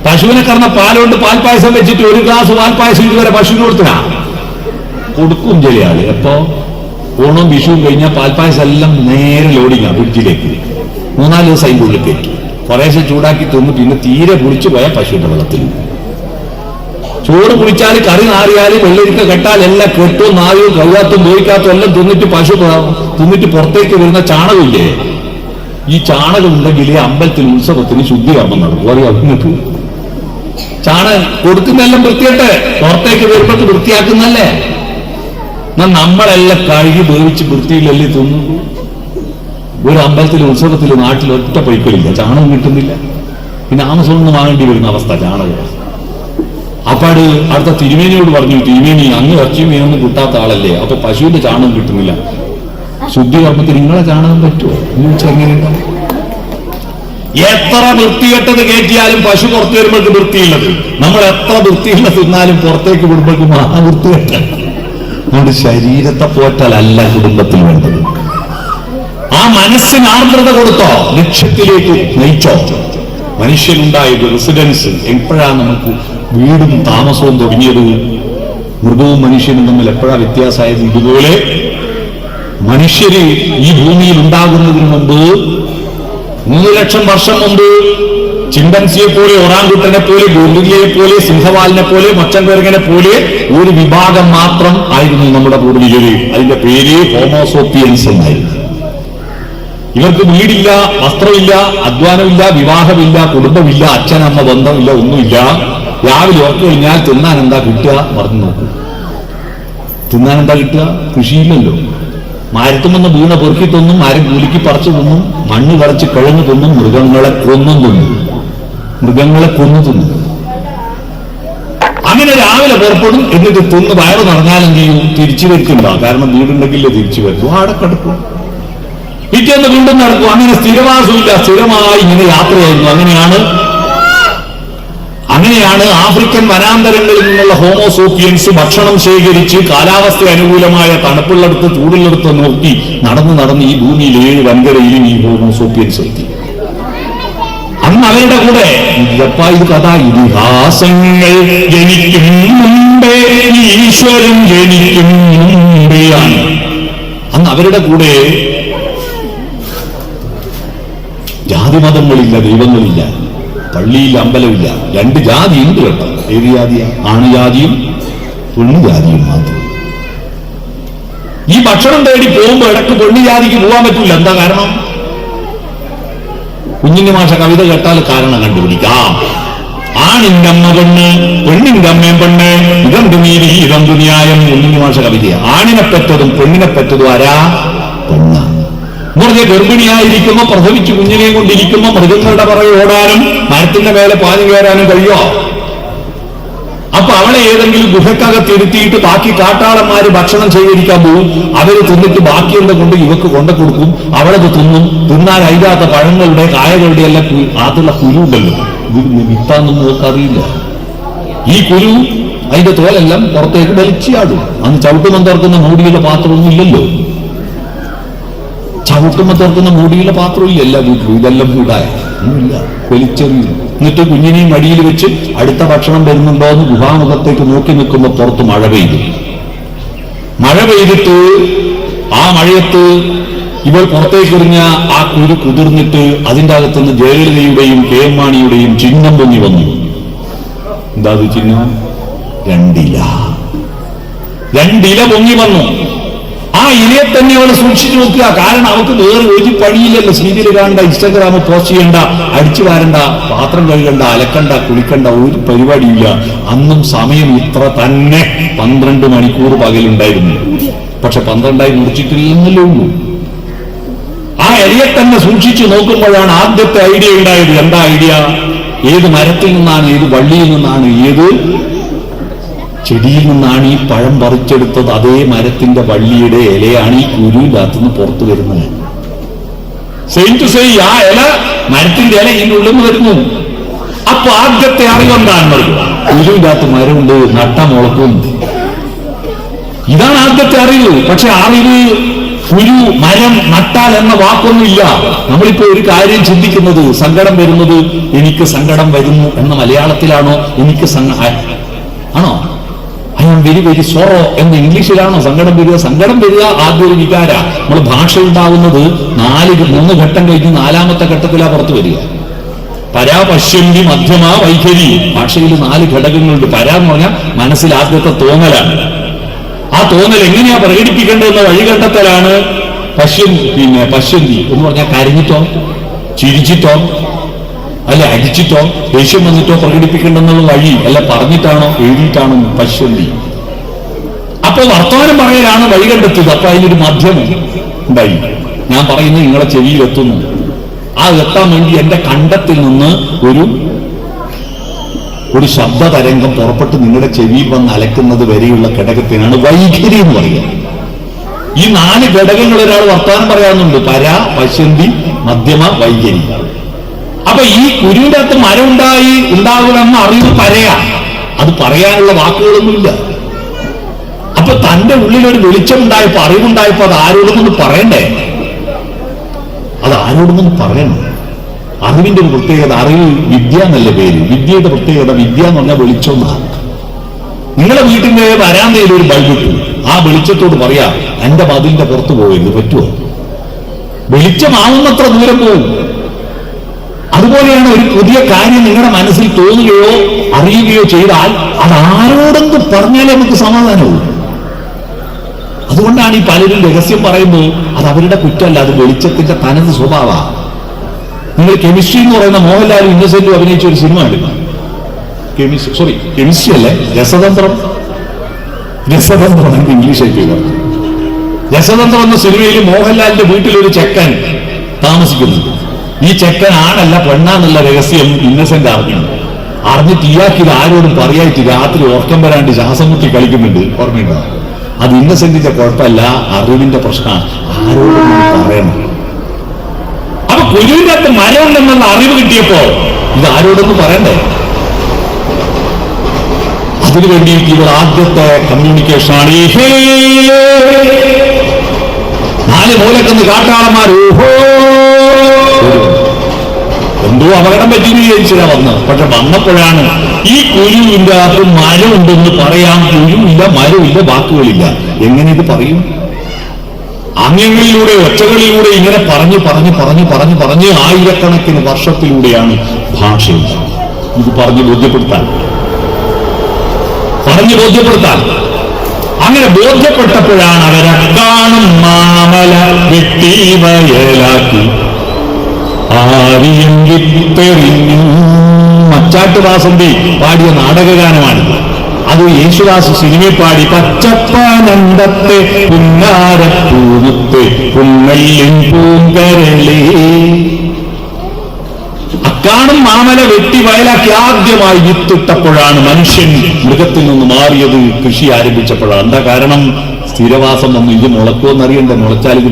പശുവിനെ കറന്ന പാലുകൊണ്ട് പാൽപ്പായസം വെച്ചിട്ട് ഒരു ഗ്ലാസ് പാൽപ്പായസം ഇതുവരെ പശുവിന് കൊടുത്തിനാ? കൊടുക്കും ശരിയാണ്. എപ്പോ? ഓണവും വിഷുവും കഴിഞ്ഞാൽ പാൽപ്പായസം എല്ലാം നേരെ ലോഡിങ്ങാ ഫ്രിഡ്ജിലേക്ക്. 3-4 ദിവസം അതിൻ്റെ ഉള്ളിൽ കയറ്റി കുറേശ്ശെ ചൂടാക്കി തിന്ന് പിന്നെ തീരെ കുളിച്ചു പോയ പശുവിന്റെ വെള്ളത്തിൽ. ചോറ് കുളിച്ചാൽ കറി നാറിയാൽ വെള്ളരിക്ക കെട്ടാൽ എല്ലാം കെട്ടും നായും കൗവാത്തും പോയിക്കാത്തും എല്ലാം തിന്നിട്ട് പശു തിന്നിട്ട് പുറത്തേക്ക് വരുന്ന ചാണകമില്ലേ? ഈ ചാണകം ഉണ്ടെങ്കിൽ അമ്പലത്തിൽ ഉത്സവത്തിന് ശുദ്ധികർമ്മം നടക്കും. അറിയാം നിങ്ങൾക്ക്? ചാണകം കൊടുക്കുന്നെല്ലാം വൃത്തിയായിട്ട് പുറത്തേക്ക് വരുമ്പോഴേക്ക് വൃത്തിയാക്കുന്നല്ലേ? എന്നാൽ നമ്മളെല്ലാം കഴുകി വേവിച്ച് വൃത്തിയിലല്ലേ തിന്നുള്ളൂ. ഒരു അമ്പലത്തിൽ ഉത്സവത്തിൽ നാട്ടിൽ ഒറ്റ പൈക്കലില്ല, ചാണകം കിട്ടുന്നില്ല. പിന്നെ ആമസോണിൽ നിന്ന് വാങ്ങേണ്ടി വരുന്ന അവസ്ഥ ചാണകം. അപ്പാട് അടുത്ത തിരുമേനിയോട് പറഞ്ഞു, തിരുമേനി അങ്ങ് ഇറച്ചിയും മീനൊന്നും കിട്ടാത്ത ആളല്ലേ, അപ്പൊ പശുവിന്റെ ചാണകം കിട്ടുന്നില്ല, ശുദ്ധികർമ്മത്തിൽ നിങ്ങളെ ചാണകം പറ്റുമോ എന്ന് വെച്ചാൽ എങ്ങനെയുണ്ടാവും? എത്ര വൃത്തികെട്ടത് കയറ്റിയാലും പശു പുറത്തു വരുമ്പോഴേക്ക് വൃത്തിയുള്ളത്. നമ്മൾ എത്ര വൃത്തിയുള്ള തിന്നാലും പുറത്തേക്ക് വിടുമ്പോഴേക്കും ആ വൃത്തികെട്ട. നമ്മുടെ ശരീരത്തെ പോറ്റലല്ല കുടുംബത്തിൽ വേണ്ടത്. ആ മനസ്സിന് ആർദ്രത കൊടുത്തോ, ലക്ഷ്യത്തിലേക്ക് നയിച്ചോ. മനുഷ്യനുണ്ടായത് റെസിഡൻസ് എപ്പോഴാണ് നമുക്ക് വീടും താമസവും തുടങ്ങിയത്? മൃഗവും മനുഷ്യനും തമ്മിൽ എപ്പോഴാ വ്യത്യാസമായത്? ഇതുപോലെ മനുഷ്യര് ഈ ഭൂമിയിൽ ഉണ്ടാകുന്നതിന് മുമ്പ് 3 ലക്ഷം വർഷം മുമ്പ് ചിമ്പൻസിയെ പോലെ, ഒറാങ്കുട്ടനെ പോലെ, ഗൊറില്ലയെ പോലെ, സിംഹവാലിനെ പോലെ, മൊച്ചൻകുരങ്ങനെ പോലെ ഒരു വിഭാഗം മാത്രം ആയിരുന്നു നമ്മുടെ പൂർവികര്. അതിന്റെ പേര് ഹോമോസോപ്പിയൻസ് എന്നായിരുന്നു. ഇവർക്ക് വീടില്ല, വസ്ത്രമില്ല, അധ്വാനമില്ല, വിവാഹമില്ല, കുടുംബമില്ല, അച്ഛനമ്മ ബന്ധമില്ല, ഒന്നുമില്ല. രാവിലെ ഉറച്ചു കഴിഞ്ഞാൽ തിന്നാൻ എന്താ കിട്ടുക? പറഞ്ഞു നോക്കൂ. തിന്നാൻ എന്താ കിട്ടുക? കൃഷിയില്ലല്ലോ. മരത്തുമെന്ന് വീണ പെറുക്കി തിന്നും, മരം കൂലിക്ക് പറിച്ചു തിന്നും, മണ്ണ് കളച്ച് കിഴങ്ങ് തിന്നും, മൃഗങ്ങളെ കൊന്നും തിന്നും. അങ്ങനെ രാവിലെ പുറപ്പെടും, എന്നിട്ട് തിന്ന് വയറ് നിറഞ്ഞാലെന്ത് ചെയ്യും? തിരിച്ചു വരുത്തുണ്ടാവും. കാരണം വീടുണ്ടെങ്കിലേ തിരിച്ചു വരുത്തും. ആടെ കിടക്കും, പിറ്റേന്ന് വീണ്ടും നടക്കും. അങ്ങനെ സ്ഥിരവാസമില്ല, സ്ഥിരമായി ഇങ്ങനെ യാത്രയായിരുന്നു. അങ്ങനെയാണ് ആഫ്രിക്കൻ വനാന്തരങ്ങളിൽ നിന്നുള്ള ഹോമോസോപ്പിയൻസ് ഭക്ഷണം ശേഖരിച്ച് കാലാവസ്ഥ അനുകൂലമായ തണുപ്പുള്ളിടത്ത് ചൂടുള്ളിടത്ത് നോക്കി നടന്ന് ഈ ഭൂമിയിൽ 7 വൻകരയിലും ഈ ഹോമോസോപ്പിയൻസ് എത്തി. അന്ന് അവരുടെ കൂടെ ഇത് കഥ, ഇതിഹാസങ്ങൾ ജനിക്കും മുമ്പേ ഈശ്വരൻ ജനിക്കും മുമ്പെയാണ്. അന്ന് അവരുടെ കൂടെ ജാതിമതങ്ങളില്ല, ദൈവങ്ങളില്ല, പള്ളിയില്ല, അമ്പലമില്ല. 2 ജാതി ഉണ്ട് കേട്ടോ. ഏത് ജാതിയാ? ആണുജാതിയും പെണ്ണുജാതിയും മാത്രം. ഈ ഭക്ഷണം തേടി പോകുമ്പോ ഇടയ്ക്ക് പെണ്ണുജാതിക്ക് പോകാൻ പറ്റില്ല. എന്താ കാരണം? കുഞ്ഞിന്റെ മാഷ കവിത കേട്ടാൽ കാരണം കണ്ടുപിടിക്കാം. ആണിന്റെ അമ്മ പെണ്ണ്, പെണ്ണിന്റെ അമ്മയും പെണ്ണ്, ഇതെന്ത് നീതി ഇതെന്ത് ന്യായം. കുഞ്ഞിന്റെ മാഷ കവിതയാണ്. ആണിനെ പെറ്റതും പെണ്ണിനെ പെറ്റതും ആരാ? പെണ്ണ. എന്ന് പറഞ്ഞാൽ ഗർഭിണിയായിരിക്കുമ്പോ പ്രസവിച്ച് കുഞ്ഞിനെ കൊണ്ടിരിക്കുമ്പോ മൃഗങ്ങളുടെ പുറകെ ഓടാനും മരത്തിന്റെ മേലെ പാഞ്ഞു കയറാനും കഴിയോ? അപ്പൊ അവളെ ഏതെങ്കിലും ഗുഹക്കകത്തിരുത്തിയിട്ട് ബാക്കി കാട്ടാളന്മാര് ഭക്ഷണം ചെയ്തിരിക്കാൻ പോകും. അവര് തിന്നിട്ട് ബാക്കിയുള്ള കൊണ്ട് ഇവക്ക് കൊണ്ടു കൊടുക്കും. അവളത് തിന്നും. തിന്നാൽ അതിനകത്ത പഴങ്ങളുടെ കായകളുടെ എല്ലാം അതുള്ള കുരു ഉണ്ടല്ലോ, ഇത് വിത്താന്നൊന്നും നോക്കറിയില്ല. ഈ കുരു അതിന്റെ തോലെല്ലാം പുറത്തേക്ക് വലിച്ചാടും. അന്ന് ചവിട്ടുമം തുറക്കുന്ന മൂടിയുള്ള പാത്രമൊന്നും ഇല്ലല്ലോ. ചവിട്ടുമ്പോ തുറക്കുന്ന മൂടിയുള്ള പാത്രമില്ല എല്ലാ വീട്ടിലും. ഇതെല്ലാം വീടായ ഒന്നുമില്ല, വലിച്ചെറിയും. എന്നിട്ട് കുഞ്ഞിനെയും മടിയിൽ വെച്ച് അടുത്ത ഭക്ഷണം വരുന്നുണ്ടോ എന്ന് ഗുഹാമുഖത്തേക്ക് നോക്കി നിൽക്കുമ്പോ പുറത്ത് മഴ പെയ്തു. മഴ പെയ്തിട്ട് ആ മഴയത്ത് ഇവൾ പുറത്തേക്ക് എറിഞ്ഞ ആ കുരു കുതിർന്നിട്ട് അതിൻ്റെ അകത്തുനിന്ന് ജയലളിതയുടെയും കെ എം മാണിയുടെയും ചിഹ്നം പൊങ്ങി വന്നു. എന്താ അത് ചിഹ്നം? രണ്ടില പൊങ്ങി വന്നു. ആ ഇലയെ തന്നെ അവള് സൂക്ഷിച്ചു നോക്കുക. കാരണം അവൾക്ക് വേറെ ഒരു പണിയില്ലല്ലോ. സീരിയൽ കാണണ്ട, ഇൻസ്റ്റാഗ്രാമിൽ പോസ്റ്റ് ചെയ്യണ്ട, അടിച്ചു വാരണ്ട, പാത്രം കഴുകണ്ട, അലക്കണ്ട, കുളിക്കണ്ട, ഒരു പരിപാടിയില്ല. അന്നും സമയം ഇത്ര തന്നെ 12 മണിക്കൂർ പകലുണ്ടായിരുന്നു. പക്ഷെ 12 മുറിച്ചിട്ടില്ലെന്നല്ലേ ഉള്ളൂ. ആ ഇലയെ തന്നെ സൂക്ഷിച്ചു നോക്കുമ്പോഴാണ് ആദ്യത്തെ ഐഡിയ ഉണ്ടായത്. എന്താ ഐഡിയ? ഏത് മരത്തിൽ നിന്നാണ്, ഏത് വള്ളിയിൽ നിന്നാണ്, ഏത് ചെടിയിൽ നിന്നാണ് ഈ പഴം പറിച്ചെടുത്തത്? അതേ മരത്തിന്റെ വള്ളിയുടെ ഇലയാണ് ഈ കുരുവിനകത്തുനിന്ന് പുറത്തു വരുന്നത്. സെയിം ടു സെയിം ആ ഇല, മരത്തിന്റെ ഇല ഇതിന്റെ ഉള്ളിൽ നിന്ന് വരുന്നു. അപ്പൊ ആദ്യത്തെ അറിവെന്താണ്? കുരുവിനകത്ത് മരമുണ്ട്, നട്ട മുളക്കും. ഇതാണ് ആദ്യത്തെ അറിവ്. പക്ഷെ അറിവ് കുരു, മരം, നട്ടാൽ എന്ന വാക്കൊന്നുമില്ല. നമ്മളിപ്പോ ഒരു കാര്യം ചിന്തിക്കുന്നത്, സങ്കടം വരുന്നത് എനിക്ക് സങ്കടം വരുന്നു എന്ന മലയാളത്തിലാണോ? എനിക്ക് ആണോ? I am very very sorrow എന്ന് ഇംഗ്ലീഷിലാണോ സങ്കടം വരിക? സങ്കടം വരിക ആദ്യ ഒരു വികാര. നമ്മൾ ഭാഷ ഉണ്ടാവുന്നത് 3 ഘട്ടം കഴിഞ്ഞ് 4ാമത്തെ ഘട്ടത്തിലാ പുറത്തു വരിക. പരാ, പശ്യന്തി, മധ്യമ, വൈഖരി. ഭാഷയിൽ 4 ഘടകങ്ങളുണ്ട്. പരാ എന്ന് പറഞ്ഞാൽ മനസ്സിൽ ആദ്യത്തെ തോന്നലാണ്. ആ തോന്നൽ എങ്ങനെയാ പ്രകടിപ്പിക്കേണ്ടതെന്ന വഴികണ്ടെത്തലാണ് പശ്യന്തി എന്ന് പറഞ്ഞാൽ കരഞ്ഞിട്ടോ, ചിരിച്ചിട്ടോ, അല്ല അടിച്ചിട്ടോ, ദേഷ്യം വന്നിട്ടോ പ്രകടിപ്പിക്കേണ്ടെന്നുള്ള വഴി അല്ല, പറഞ്ഞിട്ടാണോ എഴുതിയിട്ടാണോ പശ്യന്തി. അപ്പൊ വർത്തമാനം പറയലാണ് വഴി കണ്ടെത്തിയത്. അപ്പൊ അതിനൊരു മധ്യമം ഉണ്ടായി. ഞാൻ പറയുന്നത് നിങ്ങളെ ചെവിയിലെത്തുന്നു. ആ എത്താൻ വേണ്ടി എന്റെ കണ്ടത്തിൽ നിന്ന് ഒരു ശബ്ദ തരംഗം പുറപ്പെട്ട് നിങ്ങളുടെ ചെവിയിൽ വന്ന് അലക്കുന്നത് വരെയുള്ള ഘടകത്തിനാണ് വൈഖരി എന്ന് പറയുക. ഈ 4 ഘടകങ്ങൾ ഒരാൾ വർത്തമാനം പറയാനുണ്ട്. പര, പശ്യന്തി, മധ്യമ, വൈഖരി. അപ്പൊ ഈ കുരുവിന്റെ അകത്ത് മരം ഉണ്ടാകുമെന്ന അറിവ് പരയാ. അത് പറയാനുള്ള വാക്കുകളൊന്നുമില്ല. അപ്പൊ തന്റെ ഉള്ളിലൊരു വെളിച്ചമുണ്ടായപ്പോ, അറിവുണ്ടായപ്പോ അത് ആരോടുമൊന്ന് പറയണ്ടേ? അത് ആരോടുമൊന്ന് പറയണം. അറിവിന്റെ ഒരു പ്രത്യേകത, അറിവ് വിദ്യ എന്നല്ല പേര്. വിദ്യയുടെ പ്രത്യേകത, വിദ്യ എന്ന് പറഞ്ഞാൽ വെളിച്ചമെന്നാണ്. നിങ്ങളുടെ വീട്ടിന്റെ വരാന്തയിൽ ഒരു ബൾബ് ഇട്ടു. ആ വെളിച്ചത്തോട് പറയാ, എന്റെ മതിലിന്റെ പുറത്ത് പോകരുത്. പറ്റുമോ? വെളിച്ചമാവുന്നത്ര ദൂരം പോകും. അതുപോലെയാണ് ഒരു പുതിയ കാര്യം നിങ്ങളുടെ മനസ്സിൽ തോന്നുകയോ അറിയുകയോ ചെയ്താൽ അത് ആരോടെന്ന് പറഞ്ഞാലേ നമുക്ക് സമാധാനവും. അതുകൊണ്ടാണ് ഈ പലരും രഹസ്യം പറയുമ്പോൾ അത് അവരുടെ കുറ്റമല്ല, അത് വെളിച്ചത്തിന്റെ തനത് സ്വഭാവമാണ്. നിങ്ങൾ കെമിസ്ട്രി എന്ന് പറയുന്ന മോഹൻലാലും ഇന്നസെന്റും അഭിനയിച്ച ഒരു സിനിമ എടുക്കുക. കെമിസ്ട്രി അല്ലേ, രസതന്ത്രം എനിക്ക് ഇംഗ്ലീഷായിട്ട് പറഞ്ഞു. രസതന്ത്രം എന്ന സിനിമയിൽ മോഹൻലാലിന്റെ വീട്ടിലൊരു ചെക്കൻ താമസിക്കുന്നുണ്ട്. ഈ ചെക്കൻ ആണല്ല പെണ്ണാന്നുള്ള രഹസ്യം ഇന്നസെന്റ് അറിഞ്ഞിട്ട് ഇയാൾക്ക് ഇത് ആരോടും പറയായിട്ട് രാത്രി ഉറക്കം വരാണ്ട് ശ്വാസം മുട്ടി കളിക്കുന്നുണ്ട്. ഓർമ്മയുണ്ടോ? അത് ഇന്നസെന്റിന്റെ കുഴപ്പമല്ല, അറിവിന്റെ പ്രശ്നമാണ്. ആരോടും പറയണം. അപ്പൊ കുരുവിന്റെ അകത്ത് മരമുണ്ടെന്നുള്ള അറിവ് കിട്ടിയപ്പോ ഇത് ആരോടൊന്നും പറയണ്ടേ? അതിനു വേണ്ടിയിട്ട് ഇവർ ആദ്യത്തെ കമ്മ്യൂണിക്കേഷനാണ് ഈ 4 മൂലക്കെന്ന് കാട്ടാളന്മാർ എന്തോ അപകടം പറ്റിയെന്ന് വിചാരിച്ചാ വന്നത്. പക്ഷെ വന്നപ്പോഴാണ് ഈ കുരുവിന്റെ അകത്ത് മരമുണ്ടെന്ന് പറയാൻ കുരുവില്ല, മരമില്ല, വാക്കുകളില്ല. എങ്ങനെ ഇത് പറയും? ആംഗ്യങ്ങളിലൂടെ, ഒച്ചകളിലൂടെ ഇങ്ങനെ പറഞ്ഞ് ആയിരക്കണക്കിന് വർഷത്തിലൂടെയാണ് ഭാഷ. ഇത് പറഞ്ഞു ബോധ്യപ്പെടുത്താൻ അങ്ങനെ ബോധ്യപ്പെട്ടപ്പോഴാണ് അവരെ കാണും മാമല വെട്ടിവയലാക്കി ആരിയും വിത്തെറിഞ്ഞു. മച്ചാട്ട് വാസന്തി പാടിയ നാടകഗാനമാണിത്. അത് യേശുദാസ് സിനിമയിൽ പാടി. പച്ചപ്പനന്തത്തെ പുന്നാരപ്പൂമുത്ത് പുന്നല്ലിൻ പൂങ്കരളേ. അക്കാണും മാമല വെട്ടി വയലാക്കി ആദ്യമായി വിത്തിട്ടപ്പോഴാണ് മനുഷ്യൻ മൃഗത്തിൽ നിന്ന് മാറിയത്. കൃഷി ആരംഭിച്ചപ്പോഴാണ്. എന്താ കാരണം? സ്ഥിരവാസം വന്നു. ഇത് മുളക്കുമോ എന്നറിയണ്ടേ? മുളച്ചാൽ ഇത്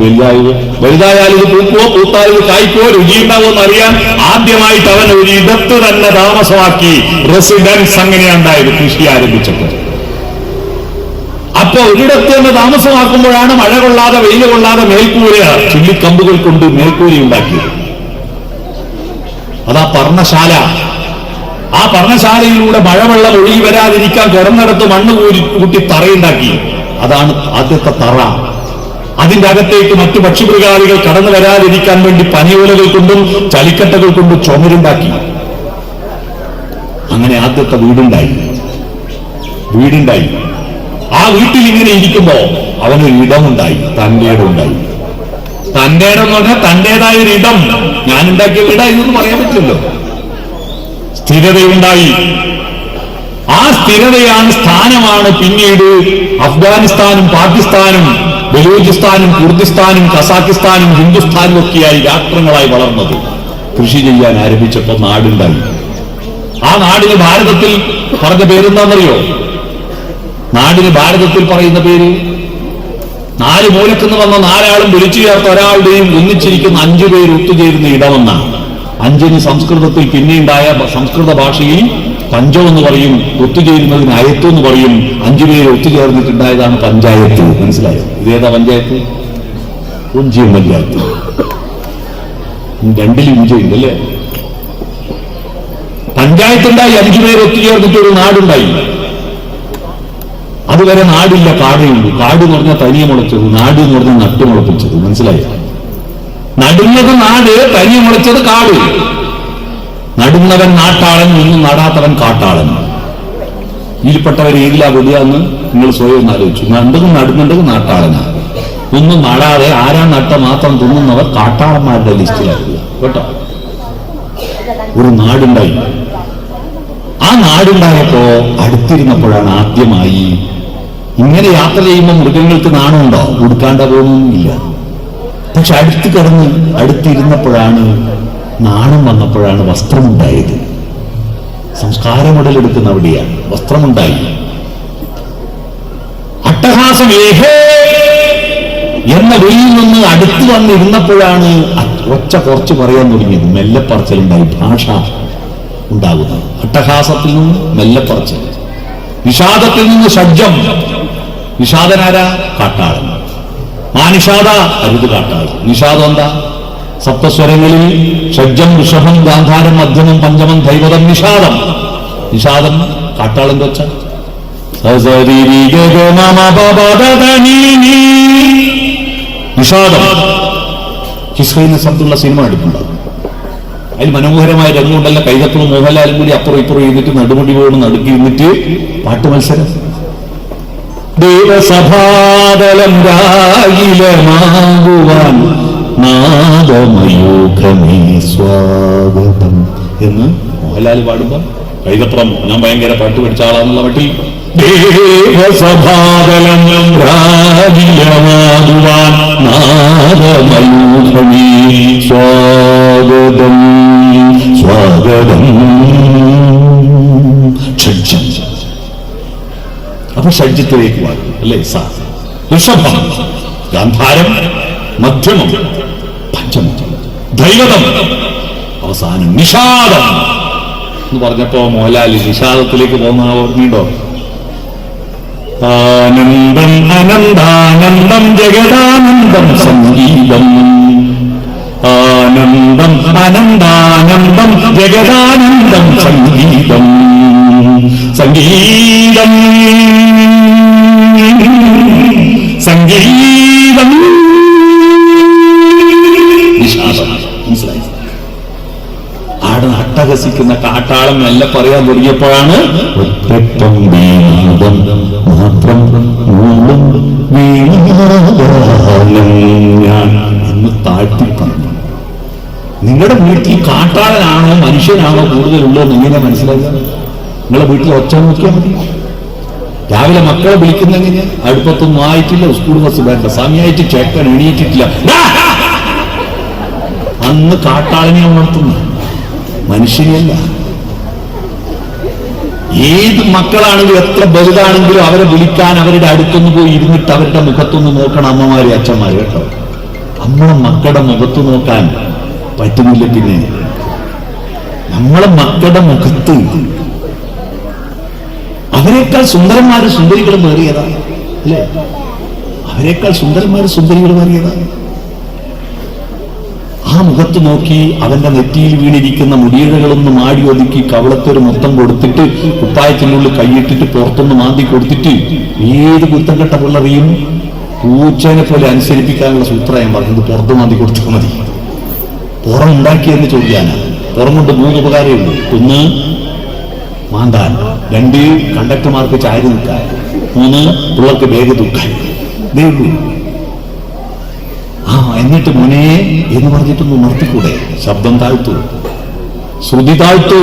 വലുതായാൽ ഇത് പൂക്കുവോ, പൂത്താൽ ഇത് കായ്ക്കുവോ, രുചിയുണ്ടാവോ എന്നറിയാൻ ആദ്യമായിട്ട് അവൻ ഒരു ഇടത്ത് തന്നെ താമസമാക്കി. റെസിഡൻസ് അങ്ങനെയാണ് ഉണ്ടായത് കൃഷി ആരംഭിച്ചപ്പോൾ. അപ്പൊ ഒരിടത്ത് തന്നെ താമസമാക്കുമ്പോഴാണ് മഴ കൊള്ളാതെ വെയിൽ കൊള്ളാതെ മേൽക്കൂര, ചുള്ളിക്കമ്പുകൾ കൊണ്ട് മേൽക്കൂര ഉണ്ടാക്കിയത്. അതാ പർണശാല. ആ പർണശാലയിലൂടെ മഴവെള്ളം ഒഴുകി വരാതിരിക്കാൻ കിടന്നിടത്ത് മണ്ണ് കൂട്ടി തറയുണ്ടാക്കി. അതാണ് ആദ്യത്തെ തറ. അതിന്റെ അകത്തേക്ക് മറ്റു പക്ഷിമൃഗാദികൾ കടന്നു വരാതിരിക്കാൻ വേണ്ടി പനിയോലകൾ കൊണ്ടും ചലിക്കട്ടകൾ കൊണ്ടും ചുമരുണ്ടാക്കി. അങ്ങനെ ആദ്യത്തെ വീടുണ്ടായി. ആ വീട്ടിൽ ഇങ്ങനെ ഇരിക്കുമ്പോ അവനൊരു ഇടമുണ്ടായി, തന്റെ ഇടമുണ്ടായി. തന്റെ ഇടം എന്ന് പറഞ്ഞാൽ തന്റേതായ ഒരു ഇടം. ഞാൻ ഉണ്ടാക്കിയ വീടായിരുന്നു പറയാൻ പറ്റില്ലല്ലോ. സ്ഥിരതയുണ്ടായി. ആ സ്ഥിരതയാണ്, സ്ഥാനമാണ് പിന്നീട് അഫ്ഗാനിസ്ഥാനും പാകിസ്ഥാനും ബലൂചിസ്ഥാനും കുർദിസ്ഥാനും കസാക്കിസ്ഥാനും ഹിന്ദുസ്ഥാനും ഒക്കെയായി രാഷ്ട്രങ്ങളായി വളർന്നത്. കൃഷി ചെയ്യാൻ ആരംഭിച്ചപ്പോൾ നാടുണ്ടായി. ആ നാടിന് ഭാരതത്തിൽ പറഞ്ഞ പേരെന്താണെന്നറിയോ? നാടിന് ഭാരതത്തിൽ പറയുന്ന പേര്, 4 മൂലക്കെന്ന് വന്ന 4 ആളും വിളിച്ചു ചേർത്ത ഒരാളുടെയും ഒന്നിച്ചിരിക്കുന്ന 5 പേര് ഒത്തുചേരുന്ന ഇടമെന്നാണ്. 5 സംസ്കൃതത്തിൽ പിന്നെയുണ്ടായ സംസ്കൃത ഭാഷയിൽ പഞ്ചം എന്ന് പറയും, ഒത്തുചേരുന്നതിന് അയത്ത് എന്ന് പറയും. 5 പേര് ഒത്തുചേർന്നിട്ടുണ്ടായതാണ് പഞ്ചായത്ത്. മനസ്സിലായോ? ഇതേതാ പഞ്ചായത്ത്? ഒഞ്ചിയം പഞ്ചായത്ത്. 2 ഇഞ്ചിണ്ടല്ലേ? പഞ്ചായത്തുണ്ടായി. 5 പേര് ഒത്തുചേർന്നിട്ട് ഒരു നാടുണ്ടായി. അതുവരെ നാടില്ല, കാടേ ഉള്ളൂ. കാട് എന്ന് പറഞ്ഞാൽ തനിയെ മുളച്ചത്, നാട് എന്ന് പറഞ്ഞാൽ നട്ടുമുളപ്പിച്ചത്. മനസ്സിലായോ? നടുന്നത് നാട്, തനിയെ മുളച്ചത് കാട്. നടുന്നവൻ നാട്ടാളൻ, ഒന്നും നടാത്തവൻ കാട്ടാളൻ. ഇതിൽപ്പെട്ടവർ ഏതിലാ വെടിയാന്ന് നിങ്ങൾ സ്വയം ഒന്ന് ആലോചിച്ചു. നടുന്നുണ്ടെങ്കിൽ നാട്ടാളനാണ്. ഒന്നും നടാതെ ആരാ നട്ട മാത്രം തിന്നുന്നവർ കാട്ടാളന്മാരുടെ ലിസ്റ്റിലാക്കുക കേട്ടോ. ഒരു നാടുണ്ടായി. ആ നാടുണ്ടായപ്പോ അടുത്തിരുന്നപ്പോഴാണ് ആദ്യമായി ഇങ്ങനെ യാത്ര ചെയ്യുമ്പോൾ മൃഗങ്ങൾക്ക് നാണമുണ്ടോ? ഉടുക്കാണ്ട പോകുന്നില്ല. പക്ഷെ അടുത്തിരുന്നപ്പോഴാണ് നാണം വന്നപ്പോഴാണ് വസ്ത്രമുണ്ടായത്. സംസ്കാരം ഉടലെടുക്കുന്ന അവിടെയാണ് വസ്ത്രമുണ്ടായി. അട്ടഹാസം ഏഹേ എന്ന വെയിൽ നിന്ന് അടുത്ത് വന്നിരുന്നപ്പോഴാണ് ഒച്ച കുറച്ച് പറയാൻ തുടങ്ങിയത്. മെല്ലെപ്പറച്ചിലുണ്ടായി, ഭാഷ ഉണ്ടാകുന്നത്. അട്ടഹാസത്തിൽ നിന്ന് മെല്ലെപ്പറച്ചിൽ, നിഷാദത്തിൽ നിന്ന് ഷഡ്ജം. നിഷാദനാരാ? കാട്ടാളൻ. ആ നിഷാദ അരുത് കാട്ടാളൻ. നിഷാദം എന്താ? സപ്തസ്വരങ്ങളിൽ ഷഡ്ജം, ഋഷഭം, ഗാന്ധാരം, മധ്യമം, പഞ്ചമം, ധൈവതം, നിഷാദം. നിഷാദം കാട്ടാളന്റെ ഒച്ച. നിഷാദം. ഹിസ്ഹൈന ശബ്ദമുള്ള സിനിമ എടുക്കുന്നുണ്ടാവും. അതിൽ മനോഹരമായ രംഗമുണ്ടല്ല. കൈതപ്പുറം മോഹൻലാലും കൂടി അപ്പുറം ഇപ്പുറം ചെയ്തിട്ട് നടുമുടി പോകണം, നടുക്കി ഇരുന്നിട്ട് പാട്ട് മത്സരം. ദേവസഭാതലം രാഗിലമാകുവാൻ നാദമയൂഖമേ സ്വാഗതം എന്ന് മോഹൻലാൽ പാടുമ്പോ കൈതപ്പുറം ഞാൻ ഭയങ്കര പാട്ട് പഠിച്ച ആളാന്നുള്ള മട്ടിൽ ദേവസഭാതലം രാഗിലമാകുവാൻ നാദമയൂഖമേ സ്വാഗതം സ്വാഗതം. ഷഡ്ജം. അപ്പൊ ഷഡ്ജത്തിലേക്ക് വാങ്ങി അല്ലേ? ഋഷഭം, ഗാന്ധാരം, മധ്യമം, പഞ്ചമം, ധൈവതം, അവസാനം നിഷാദം എന്ന് പറഞ്ഞപ്പോ മോഹൻലാൽ നിഷാദത്തിലേക്ക് പോകുന്ന ഓർമ്മയുണ്ടോ? ആനന്ദം അനന്താനന്ദം ജഗദാനന്ദം സംഗീതം. ആനന്ദം അനന്താനന്ദം ജഗദാനന്ദം സംഗീതം. സംഗീതം സംഗീതം നിഷാദം. മനസ്സിലായി? ആടെ അട്ടഹസിക്കുന്ന കാട്ടാളം മെല്ലെ പറയാൻ തുടങ്ങിയപ്പോഴാണ് ഒറ്റപ്പം വീണാദം മാത്രം ഞാൻ എന്ന് താഴ്ത്തി പറഞ്ഞു. നിങ്ങളുടെ വീട്ടിൽ കാട്ടാളനാണോ മനുഷ്യനാണോ കൂടുതലുള്ളതെന്ന് എങ്ങനെ മനസ്സിലാക്കുക? നിങ്ങളെ വീട്ടിൽ ഒച്ച നോക്കിയാൽ മതി. രാവിലെ മക്കളെ വിളിക്കുന്നെങ്ങനെ അടുപ്പത്തൊന്നും ആയിട്ടില്ല, സ്കൂൾ ബസ് വേണ്ട സമയമായിട്ട് ചേക്കൻ എണീറ്റിട്ടില്ല. അന്ന് കാട്ടാളിനെ ഉണർത്തുന്നു, മനുഷ്യനെയല്ല. ഏത് മക്കളാണെങ്കിലും എത്ര വലുതാണെങ്കിലും അവരെ വിളിക്കാൻ അവരുടെ അടുത്തൊന്ന് പോയി ഇരുന്നിട്ട് അവരുടെ മുഖത്തൊന്ന് നോക്കണം അമ്മമാര് അച്ഛന്മാര് കേട്ടോ. നമ്മളെ മക്കളുടെ മുഖത്ത് നോക്കാൻ പറ്റുന്നില്ല. പിന്നെ നമ്മളെ മക്കളുടെ മുഖത്ത് അവരെക്കാൾ സുന്ദരന്മാര് സുന്ദരികൾ മാറിയതാ അല്ലേ? അവരെക്കാൾ സുന്ദരന്മാര് സുന്ദരികൾ മാറിയതാ. ആ മുഖത്ത് നോക്കി അവന്റെ നെറ്റിയിൽ വീണിരിക്കുന്ന മുടിയിഴകളൊന്ന് മാടി ഒതുക്കി കവളത്തൊരു മൊത്തം കൊടുത്തിട്ട് കുപ്പായത്തിനുള്ളിൽ കൈയിട്ടിട്ട് പുറത്തൊന്ന് മാന്തി കൊടുത്തിട്ട് ഏത് കുത്തം കെട്ട പിള്ളറിയും പൂച്ചനെ പോലെ അനുസരിപ്പിക്കാനുള്ള സൂത്രം ഞാൻ പറഞ്ഞത് പുറത്ത് മാന്തി കൊടുത്താൽ മതി. പുറം ഉണ്ടാക്കിയെന്ന് ചോദിക്കാനാ. പുറം കൊണ്ട് 3 ഉപകാരമേ ഉള്ളൂ. 1 മാന്താൻ, 2 കണ്ടക്ടർമാർക്ക് ചായ നിൽക്കാൻ, 3 പിള്ളേർക്ക് ബാഗ് തൂക്കാൻ. ഇതേ ഉള്ളൂ. എന്നിട്ട് മോനെ എന്ന് പറഞ്ഞിട്ടൊന്ന് നിർത്തിക്കൂടെ? ശബ്ദം താഴ്ത്തു, ശ്രുതി താഴ്ത്തു.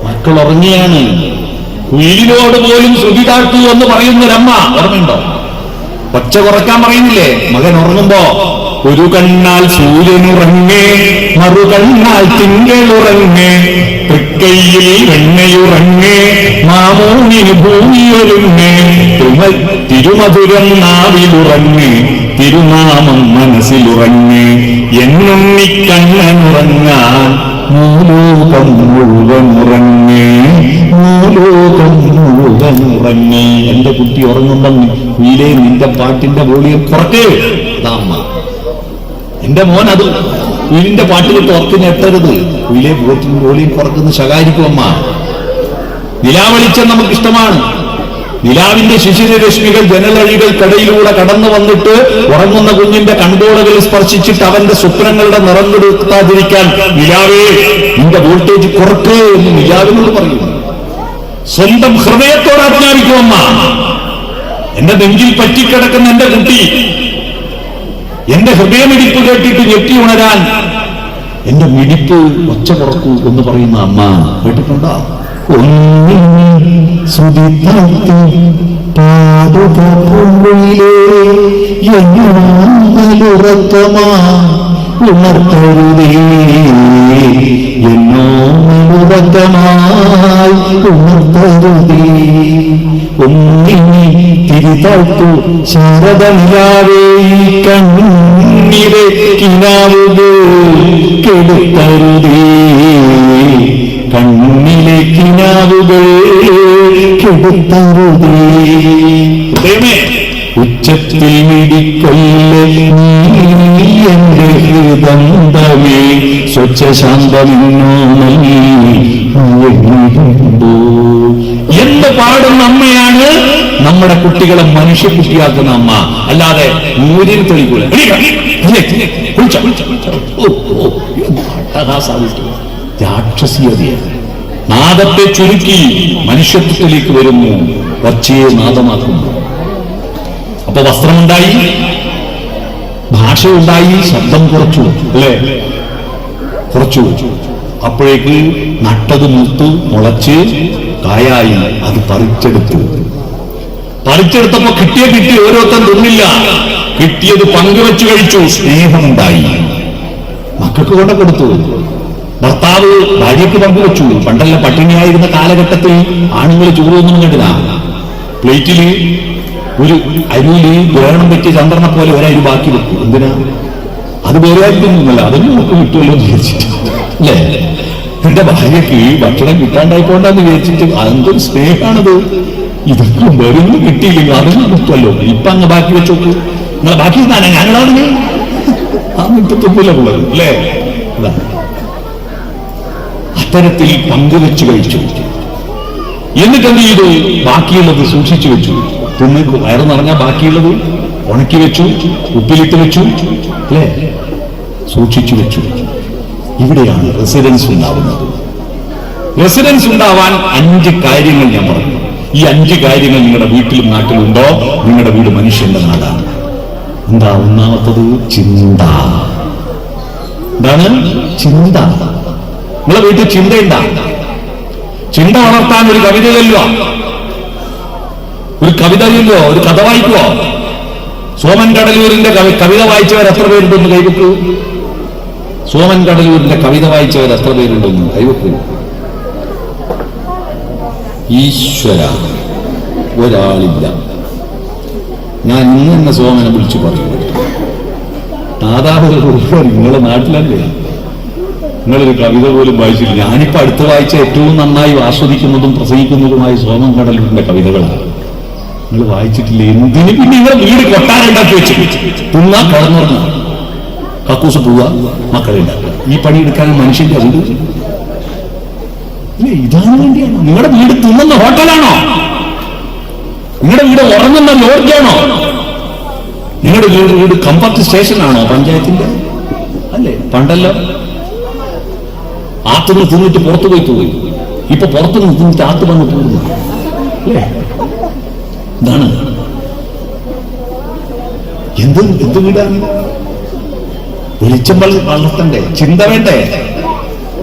മക്കൾ ഉറങ്ങിയാണ്. കുയിലിനോട് പോലും ശ്രുതി താഴ്ത്തു എന്ന് പറയുന്നൊരമ്മ ഓർമ്മയുണ്ടോ? ഒച്ച കുറക്കാൻ പറയുന്നില്ലേ? മകൻ ഉറങ്ങുമ്പോ ഒരു കണ്ണാൽ സൂര്യനുറങ്ങേ, മറുകണ്ണാൽ തിങ്കളുറങ്ങേ, തൃക്കൈയിൽ വെണ്ണയുറങ്ങേ, മാമൂണിന് ഭൂമിയൊരുങ്ങേ, തിരുമധുരം നാവിലുറങ്ങേ, തിരുനാമം മനസ്സിലുറങ്ങേ, എന്നുണ്ണിക്കണ്ണനുറങ്ങാൻ മൂലോകം മുഴുവൻ ഉറങ്ങേ, മൂലോകം മുഴുവൻ ഉറങ്ങേ. എന്റെ കുട്ടി ഉറങ്ങുമ്പം വീലേ നിന്റെ പാട്ടിന്റെ വോളിയം കുറക്കേ. അമ്മ എന്റെ മോൻ അത് വീലിന്റെ പാട്ടിലിട്ട് ഉറക്കി ഞെട്ടരുത്. വീലേ പോറ്റിന്റെ വോളിയം കുറക്കുന്ന ശകാരിക്കും അമ്മ. നിലാവെളിച്ചം നമുക്കിഷ്ടമാണ്. നിലാവിന്റെ ശിശിരരശ്മികൾ ജനലഴികൾക്കിടയിലൂടെ കടന്നു വന്നിട്ട് ഉറങ്ങുന്ന കുഞ്ഞിന്റെ കൺപോളകളിൽ സ്പർശിച്ചിട്ട് അവന്റെ സ്വപ്നങ്ങളുടെ നിറം കൊടുക്കാതിരിക്കാൻ നിലാവേ നിന്റെ വോൾട്ടേജ് കുറക്കേ എന്ന് നിലാവിനോട് പറയുന്നു. സ്വന്തം ഹൃദയത്തോട് ആജ്ഞാപിക്കും അമ്മ. എന്റെ നെഞ്ചിൽ പറ്റിക്കിടക്കുന്ന എന്റെ കുട്ടി എന്റെ ഹൃദയമിടിപ്പ് കേട്ടിട്ട് ഞെട്ടി ഉണരാൻ എന്റെ മിടിപ്പ് ഒച്ച കുറക്കൂ എന്ന് പറയുന്ന അമ്മ കേട്ടിട്ടുണ്ടോ? ഉണർത്തരുതേ എന്നോ ഉറക്കമായി ഉണർത്തരുതേ. ഒന്നിനി തിരിതാഴ്ത്തു ശാരദനിലാവേ, കണ്ണിലെ കിനാവുകൾ കെടുത്തരുതേ, കണ്ണിലെ കിനാവുകൾ കെടുത്തരുതേ. ഉച്ചത്തിൽ മിടിക്കൊല്ലേ നീ എന്റെ ഹൃദന്തമേ, സ്വച്ഛശാന്തമെന്നോമേ എന്ന് പാടുന്ന അമ്മയാണ് നമ്മുടെ കുട്ടികളെ മനുഷ്യക്കുട്ടിയാക്കുന്ന അമ്മ. അല്ലാതെ മൂരിന് തെളിക്കൂല. രാക്ഷസീയതയാണ്. നാദത്തെ ചുരുക്കി മനുഷ്യത്വത്തിലേക്ക് വരുന്നു, ഒച്ചയെ നാദമാക്കുന്നു. അപ്പൊ വസ്ത്രമുണ്ടായി, ഭാഷയുണ്ടായി, ശബ്ദം കുറച്ചു അല്ലേ? കുറച്ചു. അപ്പോഴേക്ക് നട്ടത് മുത്ത് മുളച്ച് കായായി. അത് പറിച്ചെടുത്തപ്പോ കിട്ടി ഓരോരുത്തൻ തിന്നില്ല, കിട്ടിയത് പങ്കുവെച്ചു കഴിച്ചു. സ്നേഹമുണ്ടായി, മക്കൾക്ക് കൊണ്ട് കൊടുത്തു. ഭർത്താവ് ഭാര്യയ്ക്ക് പങ്കുവെച്ചു. പണ്ടല്ല പട്ടിണിയായിരുന്ന കാലഘട്ടത്തിൽ ആണുങ്ങൾ ചോറൊന്നും കണ്ടില്ല. പ്ലേറ്റില് ഒരു അരിയില് ഗ്രഹണം പറ്റിയ ചന്ദ്രനെ പോലെ ഒരരി ബാക്കി വെക്കും. എന്തിനാ? അത് വേറെ ആയിരിക്കുന്നില്ല, അതൊന്നും നമുക്ക് കിട്ടുമല്ലോ എന്ന് വിചാരിച്ചിട്ട് അല്ലേ? എന്റെ ഭാര്യയ്ക്ക് ഭക്ഷണം കിട്ടാണ്ടായിക്കൊണ്ടാന്ന് വിചാരിച്ചിട്ട് അതെന്തൊരു സ്നേഹമാണത്. ഇതൊക്കെ വെറുതെ കിട്ടിയില്ലെങ്കിൽ അതൊന്നും കിട്ടുമല്ലോ. ഇപ്പൊ അങ്ങ് ബാക്കി വെച്ചോക്ക്. നിങ്ങളെ ബാക്കി താനാ ഞാനതാണ് ആ മിറ്റത്തൊന്നുമില്ല ഉള്ളത് അല്ലേ? അത്തരത്തിൽ പങ്കുവെച്ച് കഴിച്ചു. എന്നിട്ട് എന്ത് ചെയ്തു? ബാക്കിയുള്ളത് സൂക്ഷിച്ചു വെച്ചു. തിന്ന് വയറ് നിറഞ്ഞാൽ ബാക്കിയുള്ളത് ഉണക്കി വെച്ചു, ഉപ്പിലിട്ട് വെച്ചു അല്ലേ? സൂക്ഷിച്ചു വെച്ചു. ഇവിടെയാണ് റെസിഡൻസ് ഉണ്ടാവുന്നത്. റെസിഡൻസ് ഉണ്ടാവാൻ 5 കാര്യങ്ങൾ ഞാൻ പറഞ്ഞു. ഈ 5 കാര്യങ്ങൾ നിങ്ങളുടെ വീട്ടിലും നാട്ടിലുണ്ടോ? നിങ്ങളുടെ വീട് മനുഷ്യന്റെ നാടാണ്. എന്താ? ഒന്നാമത്തത് ചിന്ത. എന്താണ് ചിന്ത? നിങ്ങളെ വീട്ടിൽ ചിന്തയുണ്ടാ? ചിന്ത വളർത്താൻ ഒരു കവിത ചൊല്ലുക. ഒരു കവിതയില്ലോ, ഒരു കഥ വായിക്കുവോ? സോമൻ കടലൂരിന്റെ കവിത വായിച്ചവർ എത്ര പേരുണ്ടെന്ന് കൈവെക്കൂ. സോമൻ കടലൂരിന്റെ കവിത വായിച്ചവർ എത്ര പേരുണ്ടെന്ന് കൈവെക്കൂ. ഈശ്വര, ഒരാളില്ല. ഞാൻ ഇന്ന് തന്നെ സോമനെ വിളിച്ചു പറഞ്ഞു, നിങ്ങളുടെ നാട്ടിലല്ലേ, നിങ്ങളൊരു കവിത പോലും വായിച്ചില്ല. ഞാനിപ്പോ അടുത്ത് വായിച്ച ഏറ്റവും നന്നായി ആസ്വദിക്കുന്നതും പ്രസംഗിക്കുന്നതുമായ സോമൻ കടലൂരിന്റെ കവിതകളാണ്. നിങ്ങൾ വായിച്ചിട്ടില്ല. എന്തിന് പിന്നെ നിങ്ങൾ വീട് കൊട്ടാരുണ്ടാക്കി വെച്ച് തിന്നാ കടന്നുറങ്ങ കക്കൂസ് പോവുക, മക്കളെ ഉണ്ടാക്കുക. ഈ പണിയെടുക്കാൻ മനുഷ്യന്റെ വീട് ഇതാണ് വേണ്ടിയാണോ? നിങ്ങളുടെ വീട് തിന്നുന്ന ഹോട്ടലാണോ? നിങ്ങളുടെ വീട് ഉറങ്ങുന്ന ലോഡ്ജാണോ? നിങ്ങളുടെ വീട് കംഫർട്ട് സ്റ്റേഷനാണോ പഞ്ചായത്തിന്റെ? അല്ലേ? പണ്ടല്ലോ ആത്തുനിന്ന് തിന്നിട്ട് പുറത്തു പോയി. ഇപ്പൊ പുറത്തുനിന്ന് തിന്നിട്ട് ആത്ത് വന്ന് പോകുന്നു. അല്ലേ? ഇതാണ് എന്ത് വീടാണ്? വെളിച്ചം വളർത്തണ്ടേ? ചിന്ത വേണ്ടേ?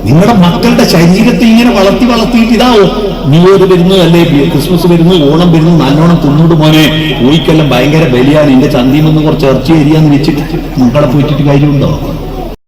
നിങ്ങളുടെ മക്കളുടെ ശരീരത്തെ ഇങ്ങനെ വളർത്തിയിട്ട് ഇതാവോ ന്യൂ ഇയർ വരുന്നു, അല്ലേ ക്രിസ്മസ് വരുന്നു, ഓണം വരുന്നു, നല്ലോണം തിന്നോട് മോനെ, കോഴിക്കെല്ലാം ഭയങ്കര ബലിയാണ്, എന്റെ ചന്തിയിൽ നിന്ന് കുറച്ച് ഇറച്ചി അരിയാന്ന് വെച്ചിട്ട് മക്കളെ പോയിട്ടിട്ട് കാര്യമുണ്ടോ?